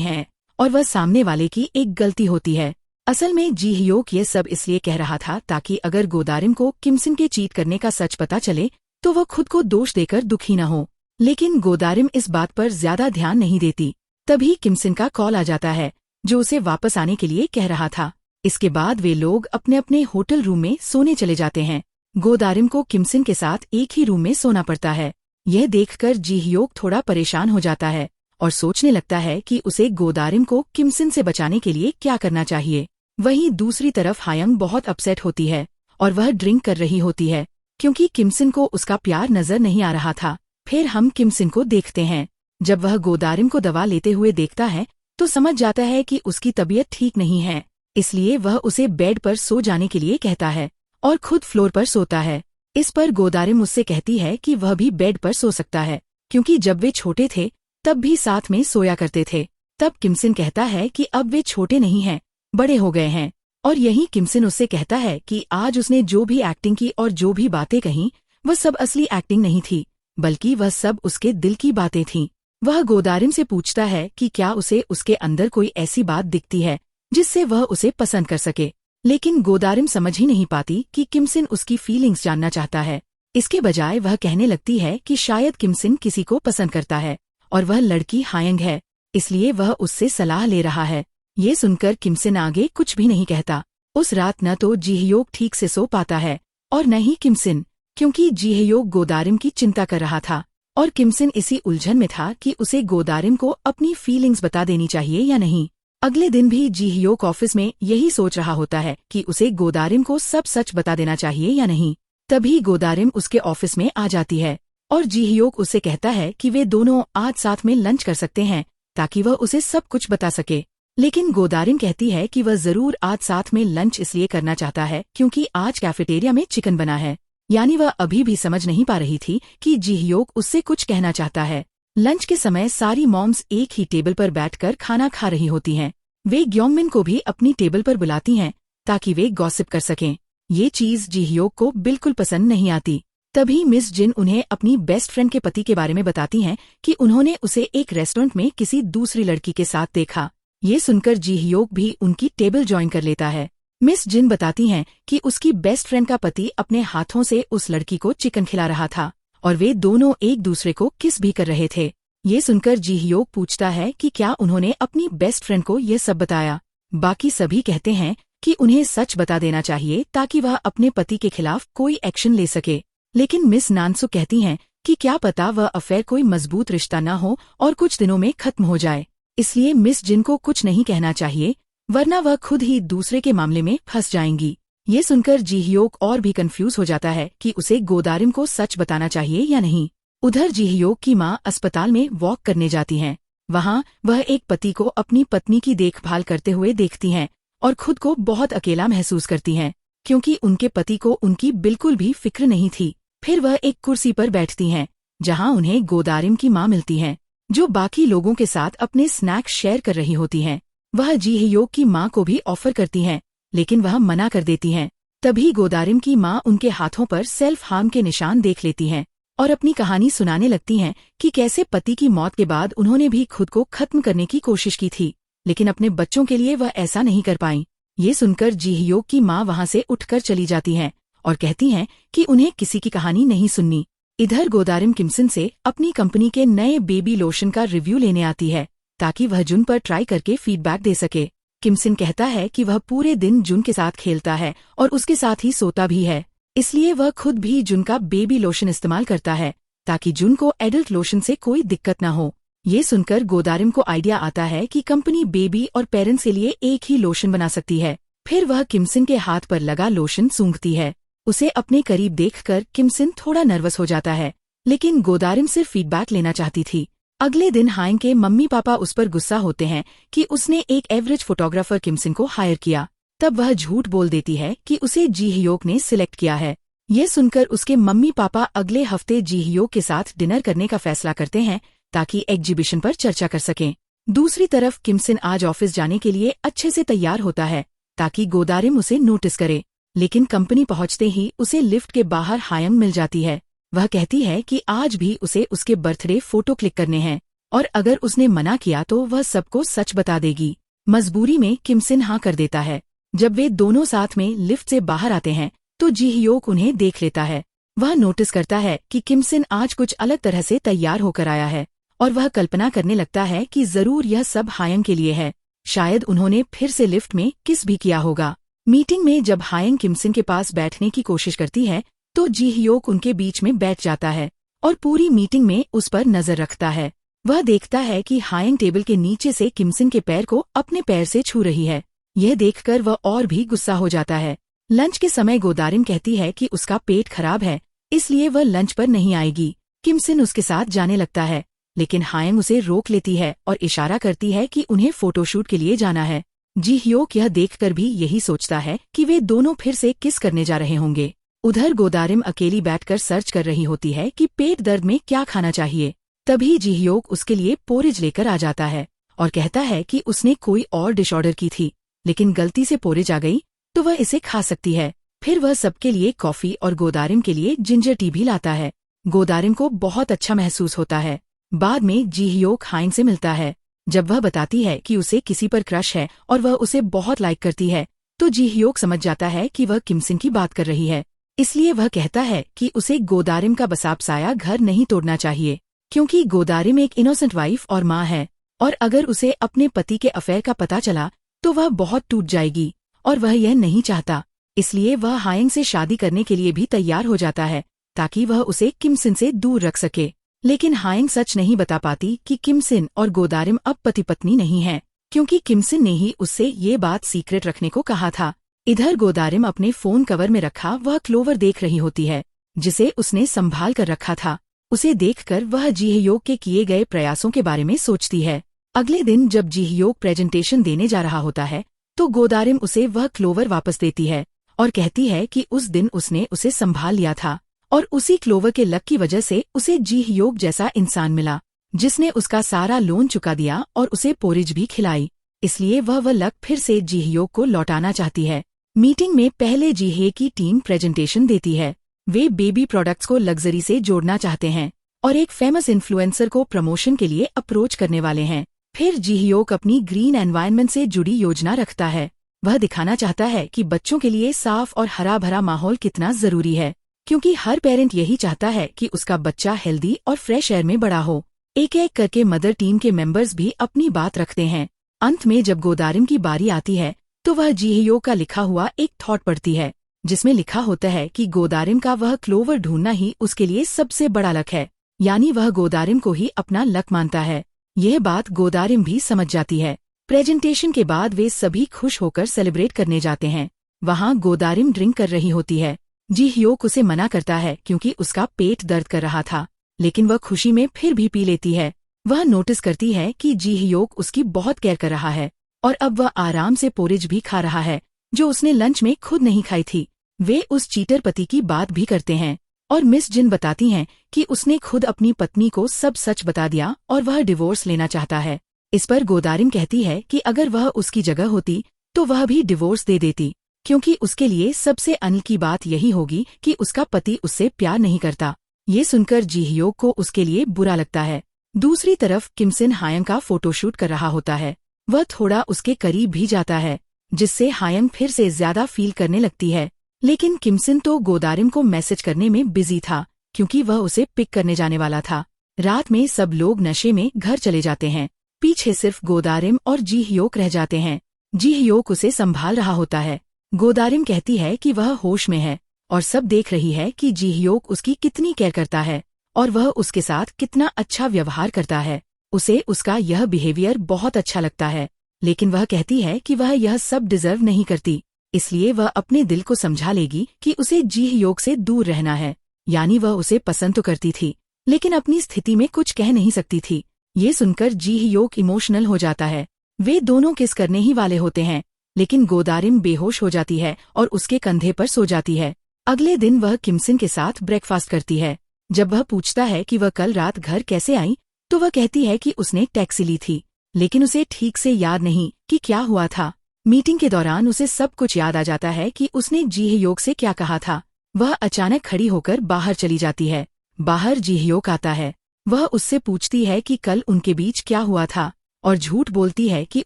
है और वह सामने वाले की एक गलती होती है। असल में जी ह्योक ये सब इसलिए कह रहा था ताकि अगर गोदारिम को किमसिन के चीट करने का सच पता चले तो वह खुद को दोष देकर दुखी न हो। लेकिन गोदारिम इस बात पर ज्यादा ध्यान नहीं देती। तभी किमसिन का कॉल आ जाता है जो उसे वापस आने के लिए कह रहा था। इसके बाद वे लोग अपने अपने होटल रूम में सोने चले जाते हैं। गोदारिम को किमसिन के साथ एक ही रूम में सोना पड़ता है। यह देखकर जी ह्योक थोड़ा परेशान हो जाता है और सोचने लगता है कि उसे गोदारिम को किमसिन से बचाने के लिए क्या करना चाहिए। वहीं दूसरी तरफ हायंग बहुत अपसेट होती है और वह ड्रिंक कर रही होती है क्योंकि किमसिन को उसका प्यार नजर नहीं आ रहा था। फिर हम किमसिन को देखते हैं। जब वह गोदारिम को दवा लेते हुए देखता है तो समझ जाता है कि उसकी तबीयत ठीक नहीं है, इसलिए वह उसे बेड पर सो जाने के लिए कहता है और खुद फ्लोर पर सोता है। इस पर गोदारिम उससे कहती है कि वह भी बेड पर सो सकता है क्योंकि जब वे छोटे थे तब भी साथ में सोया करते थे। तब किमसिन कहता है कि अब वे छोटे नहीं हैं, बड़े हो गए हैं। और यही किमसिन उससे कहता है कि आज उसने जो भी एक्टिंग की और जो भी बातें कहीं वह सब असली एक्टिंग नहीं थी, बल्कि वह सब उसके दिल की बातें थीं। वह गोदारिम से पूछता है कि क्या उसे उसके अंदर कोई ऐसी बात दिखती है जिससे वह उसे पसंद कर सके, लेकिन गोदारिम समझ ही नहीं पाती कि किमसिन उसकी फीलिंग्स जानना चाहता है। इसके बजाय वह कहने लगती है कि शायद किमसिन किसी को पसंद करता है और वह लड़की हायंग है, इसलिए वह उससे सलाह ले रहा है। ये सुनकर किमसिन आगे कुछ भी नहीं कहता। उस रात न तो जी ह्योक ठीक से सो पाता है और न ही किमसिन, क्योंकि जी ह्योक गोदारिम की चिंता कर रहा था और किमसिन इसी उलझन में था कि उसे गोदारिम को अपनी फीलिंग्स बता देनी चाहिए या नहीं। अगले दिन भी जी ह्योक ऑफिस में यही सोच रहा होता है कि उसे गोदारिम को सब सच बता देना चाहिए या नहीं। तभी गोदारिम उसके ऑफिस में आ जाती है और जी ह्योक उससे कहता है कि वे दोनों आज साथ में लंच कर सकते हैं ताकि वह उसे सब कुछ बता सके। लेकिन गोदारिम कहती है कि वह जरूर आज साथ में लंच इसलिए करना चाहता है क्योंकि आज कैफेटेरिया में चिकन बना है। यानी वह अभी भी समझ नहीं पा रही थी कि जी ह्योक उससे कुछ कहना चाहता है। लंच के समय सारी मॉम्स एक ही टेबल पर बैठकर खाना खा रही होती हैं। वे ग्योंगमिन को भी अपनी टेबल पर बुलाती हैं ताकि वे गॉसिप कर सकें। ये चीज जी ह्योक को बिल्कुल पसंद नहीं आती। तभी मिस जिन उन्हें अपनी बेस्ट फ्रेंड के पति के बारे में बताती हैं कि उन्होंने उसे एक रेस्टोरेंट में किसी दूसरी लड़की के साथ देखा। ये सुनकर जी ह्योक भी उनकी टेबल ज्वाइन कर लेता है। मिस जिन बताती हैं कि उसकी बेस्ट फ्रेंड का पति अपने हाथों से उस लड़की को चिकन खिला रहा था और वे दोनों एक दूसरे को किस भी कर रहे थे। ये सुनकर जी ह्योक पूछता है कि क्या उन्होंने अपनी बेस्ट फ्रेंड को यह सब बताया। बाकी सभी कहते हैं कि उन्हें सच बता देना चाहिए ताकि वह अपने पति के खिलाफ कोई एक्शन ले सके। लेकिन मिस नानसु कहती हैं कि क्या पता वह अफेयर कोई मजबूत रिश्ता न हो और कुछ दिनों में खत्म हो जाए, इसलिए मिस जिन को कुछ नहीं कहना चाहिए वरना वह खुद ही दूसरे के मामले में फंस जाएंगी। ये सुनकर जी ह्योक और भी कंफ्यूज हो जाता है कि उसे गोदारिम को सच बताना चाहिए या नहीं। उधर जी ह्योक की माँ अस्पताल में वॉक करने जाती हैं। वहाँ वह एक पति को अपनी पत्नी की देखभाल करते हुए देखती हैं और खुद को बहुत अकेला महसूस करती हैं क्योंकि उनके पति को उनकी बिल्कुल भी फिक्र नहीं थी। फिर वह एक कुर्सी पर बैठती हैं जहाँ उन्हें गोदारिम की माँ मिलती हैं जो बाकी लोगों के साथ अपने स्नैक्स शेयर कर रही होती हैं। वह जी ह्योक की माँ को भी ऑफर करती हैं लेकिन वह मना कर देती हैं। तभी गोदारिम की माँ उनके हाथों पर सेल्फ हार्म के निशान देख लेती हैं और अपनी कहानी सुनाने लगती हैं कि कैसे पति की मौत के बाद उन्होंने भी खुद को खत्म करने की कोशिश की थी, लेकिन अपने बच्चों के लिए वह ऐसा नहीं कर पाईं। ये सुनकर जी ह्योक की माँ वहाँ से उठकर चली जाती हैं और कहती हैं कि उन्हें किसी की कहानी नहीं सुननी। इधर गोदारिम किमसिन से अपनी कंपनी के नए बेबी लोशन का रिव्यू लेने आती है ताकि वह जुन पर ट्राई करके फीडबैक दे सके। किमसिन कहता है कि वह पूरे दिन जुन के साथ खेलता है और उसके साथ ही सोता भी है, इसलिए वह खुद भी जुन का बेबी लोशन इस्तेमाल करता है ताकि जुन को एडल्ट लोशन से कोई दिक्कत न हो। ये सुनकर गोदारिम को आइडिया आता है कि कंपनी बेबी और पेरेंट्स के लिए एक ही लोशन बना सकती है। फिर वह किमसिन के हाथ पर लगा लोशन सूंघती है। उसे अपने करीब देखकर किमसिन थोड़ा नर्वस हो जाता है, लेकिन गोदारिम सिर्फ फीडबैक लेना चाहती थी। अगले दिन हायंग के मम्मी पापा उस पर गुस्सा होते हैं कि उसने एक एवरेज फोटोग्राफर किमसिन को हायर किया। तब वह झूठ बोल देती है कि उसे जी ह्योक ने सिलेक्ट किया है। ये सुनकर उसके मम्मी पापा अगले हफ्ते जी ह्योक के साथ डिनर करने का फैसला करते हैं ताकि एग्जीबिशन पर चर्चा कर सकें। दूसरी तरफ किमसिन आज ऑफिस जाने के लिए अच्छे से तैयार होता है ताकि गोदारिम उसे नोटिस करे। लेकिन कंपनी पहुंचते ही उसे लिफ्ट के बाहर हायंग मिल जाती है। वह कहती है कि आज भी उसे उसके बर्थडे फोटो क्लिक करने हैं और अगर उसने मना किया तो वह सबको सच बता देगी। मजबूरी में किमसिन हाँ कर देता है। जब वे दोनों साथ में लिफ्ट से बाहर आते हैं तो जी ह्योक उन्हें देख लेता है। वह नोटिस करता है कि किमसिन आज कुछ अलग तरह से तैयार होकर आया है और वह कल्पना करने लगता है कि जरूर यह सब हायंग के लिए है। शायद उन्होंने फिर से लिफ्ट में किस भी किया होगा। मीटिंग में जब हायंग किमसिन के पास बैठने की कोशिश करती है तो जी ह्योक उनके बीच में बैठ जाता है और पूरी मीटिंग में उस पर नजर रखता है। वह देखता है कि हायंग टेबल के नीचे से किमसिन के पैर को अपने पैर से छू रही है। यह देखकर वह और भी गुस्सा हो जाता है। लंच के समय गोदारिम कहती है कि उसका पेट खराब है, इसलिए वह लंच पर नहीं आएगी। किमसिन उसके साथ जाने लगता है, लेकिन हायंग उसे रोक लेती है और इशारा करती है कि उन्हें फोटोशूट के लिए जाना है। जी ह्योक यह देखकर भी यही सोचता है कि वे दोनों फिर से किस करने जा रहे होंगे। उधर गोदारिम अकेली बैठकर सर्च कर रही होती है कि पेट दर्द में क्या खाना चाहिए। तभी जी ह्योक उसके लिए पोरिज लेकर आ जाता है और कहता है कि उसने कोई और डिश ऑर्डर की थी, लेकिन गलती से पोरिज आ गई तो वह इसे खा सकती है। फिर वह सबके लिए कॉफी और गोदारिम के लिए जिंजर टी भी लाता है। गोदारिम को बहुत अच्छा महसूस होता है। बाद में जी ह्योक हायंग से मिलता है। जब वह बताती है कि उसे किसी पर क्रश है और वह उसे बहुत लाइक करती है तो जी ह्योक समझ जाता है कि वह किमसिन की बात कर रही है। इसलिए वह कहता है कि उसे गोदारिम का बसापसाया घर नहीं तोड़ना चाहिए, क्योंकि गोदारिम एक इनोसेंट वाइफ और माँ है और अगर उसे अपने पति के अफेयर का पता चला तो वह बहुत टूट जाएगी और वह यह नहीं चाहता। इसलिए वह हायंग से शादी करने के लिए भी तैयार हो जाता है ताकि वह उसे किमसिन से दूर रख सके। लेकिन हायंग सच नहीं बता पाती कि किमसिन और गोदारिम अब पति पत्नी नहीं हैं, क्योंकि किमसिन ने ही उससे ये बात सीक्रेट रखने को कहा था। इधर गोदारिम अपने फोन कवर में रखा वह क्लोवर देख रही होती है जिसे उसने संभाल कर रखा था। उसे देखकर वह जी ह्योक के किए गए प्रयासों के बारे में सोचती है। अगले दिन जब जी ह्योक प्रेजेंटेशन देने जा रहा होता है तो गोदारिम उसे वह क्लोवर वापस देती है और कहती है कि उस दिन उसने उसे संभाल लिया था और उसी क्लोवर के लक की वजह से उसे जी ह्योक जैसा इंसान मिला जिसने उसका सारा लोन चुका दिया और उसे पोरिज भी खिलाई। इसलिए वह लक फिर से जी ह्योक को लौटाना चाहती है। मीटिंग में पहले जी हे की टीम प्रेजेंटेशन देती है। वे बेबी प्रोडक्ट्स को लग्जरी से जोड़ना चाहते हैं और एक फेमस इन्फ्लुएंसर को प्रमोशन के लिए अप्रोच करने वाले हैं। फिर जी ह्योक अपनी ग्रीन एनवायरनमेंट से जुड़ी योजना रखता है। वह दिखाना चाहता है कि बच्चों के लिए साफ और हरा भरा माहौल कितना जरूरी है, क्योंकि हर पेरेंट यही चाहता है कि उसका बच्चा हेल्दी और फ्रेश एयर में बड़ा हो। एक एक करके मदर टीम के मेंबर्स भी अपनी बात रखते हैं। अंत में जब गोदारिम की बारी आती है तो वह जी ह्योक का लिखा हुआ एक थॉट पढ़ती है जिसमें लिखा होता है कि गोदारिम का वह क्लोवर ढूंढना ही उसके लिए सबसे बड़ा लक है, यानी वह गोदारिम को ही अपना लक मानता है। यह बात गोदारिम भी समझ जाती है। प्रेजेंटेशन के बाद वे सभी खुश होकर सेलिब्रेट करने जाते हैं। वहाँ गोदारिम ड्रिंक कर रही होती है। जी ह्योक उसे मना करता है क्योंकि उसका पेट दर्द कर रहा था, लेकिन वह खुशी में फिर भी पी लेती है। वह नोटिस करती है कि जी ह्योक उसकी बहुत केयर कर रहा है और अब वह आराम से पोरिज भी खा रहा है जो उसने लंच में खुद नहीं खाई थी। वे उस चीटर पति की बात भी करते हैं और मिस जिन बताती हैं कि उसने खुद अपनी पत्नी को सब सच बता दिया और वह डिवोर्स लेना चाहता है। इस पर गोदारिम कहती है कि अगर वह उसकी जगह होती तो वह भी डिवोर्स दे देती, क्योंकि उसके लिए सबसे अनिल की बात यही होगी कि उसका पति उससे प्यार नहीं करता। ये सुनकर जी ह्योक को उसके लिए बुरा लगता है। दूसरी तरफ किमसिन हायंग का फोटोशूट कर रहा होता है। वह थोड़ा उसके करीब भी जाता है जिससे हायंग फिर से ज्यादा फील करने लगती है, लेकिन किमसिन तो गोदारिम को मैसेज करने में बिजी था क्योंकि वह उसे पिक करने जाने वाला था। रात में सब लोग नशे में घर चले जाते हैं। पीछे सिर्फ गोदारिम और जी ह्योक रह जाते हैं। जी ह्योक उसे संभाल रहा होता है। गोदारिम कहती है कि वह होश में है और सब देख रही है कि जी ह्योक उसकी कितनी केयर करता है और वह उसके साथ कितना अच्छा व्यवहार करता है। उसे उसका यह बिहेवियर बहुत अच्छा लगता है, लेकिन वह कहती है कि वह यह सब डिजर्व नहीं करती। इसलिए वह अपने दिल को समझा लेगी कि उसे जी ह्योक से दूर रहना है, यानी वह उसे पसंद तो करती थी लेकिन अपनी स्थिति में कुछ कह नहीं सकती थी। ये सुनकर जी ह्योक इमोशनल हो जाता है। वे दोनों किस करने ही वाले होते हैं, लेकिन गोदारिम बेहोश हो जाती है और उसके कंधे पर सो जाती है। अगले दिन वह किमसिन के साथ ब्रेकफास्ट करती है। जब वह पूछता है कि वह कल रात घर कैसे आई तो वह कहती है कि उसने टैक्सी ली थी, लेकिन उसे ठीक से याद नहीं कि क्या हुआ था। मीटिंग के दौरान उसे सब कुछ याद आ जाता है कि उसने जीहयोक से क्या कहा था। वह अचानक खड़ी होकर बाहर चली जाती है। बाहर जीहयोक आता है। वह उससे पूछती है कि कल उनके बीच क्या हुआ था और झूठ बोलती है कि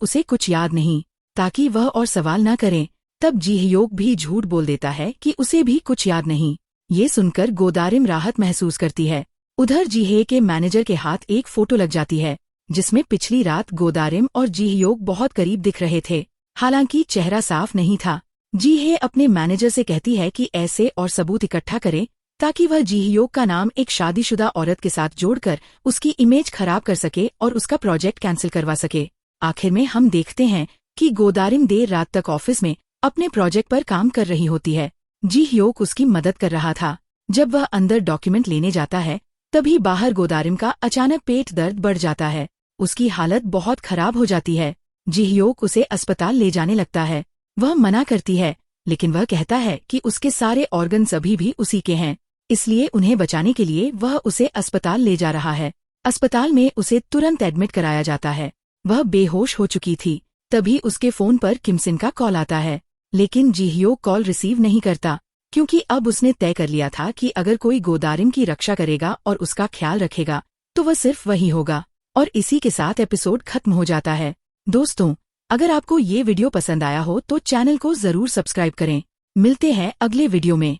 उसे कुछ याद नहीं, ताकि वह और सवाल न करे। तब जीहयोक भी झूठ बोल देता है कि उसे भी कुछ याद नहीं। ये सुनकर गोदारिम राहत महसूस करती है। उधर जीहे के मैनेजर के हाथ एक फोटो लग जाती है, जिसमें पिछली रात गोदारिम और जीहयोक बहुत करीब दिख रहे थे, हालांकि चेहरा साफ नहीं था। जीहे अपने मैनेजर से कहती है कि ऐसे और सबूत इकट्ठा करे ताकि वह जीहयोक का नाम एक शादीशुदा औरत के साथ जोड़कर उसकी इमेज खराब कर सके और उसका प्रोजेक्ट कैंसिल करवा सके। आखिर में हम देखते हैं कि गोदारिम देर रात तक ऑफिस में अपने प्रोजेक्ट पर काम कर रही होती है। जीहयोक उसकी मदद कर रहा था। जब वह अंदर डॉक्यूमेंट लेने जाता है, तभी बाहर गोदारिम का अचानक पेट दर्द बढ़ जाता है। उसकी हालत बहुत खराब हो जाती है। जीहयोक उसे अस्पताल ले जाने लगता है। वह मना करती है, लेकिन वह कहता है कि उसके सारे ऑर्गन्स अभी भी उसी के हैं, इसलिए उन्हें बचाने के लिए वह उसे अस्पताल ले जा रहा है। अस्पताल में उसे तुरंत एडमिट कराया जाता है। वह बेहोश हो चुकी थी। तभी उसके फोन पर किमसिन का कॉल आता है, लेकिन जीहयोक कॉल रिसीव नहीं करता, क्योंकि अब उसने तय कर लिया था कि अगर कोई गोदारिम की रक्षा करेगा और उसका ख्याल रखेगा तो वह सिर्फ वही होगा। और इसी के साथ एपिसोड खत्म हो जाता है। दोस्तों, अगर आपको ये वीडियो पसंद आया हो तो चैनल को जरूर सब्सक्राइब करें। मिलते हैं अगले वीडियो में।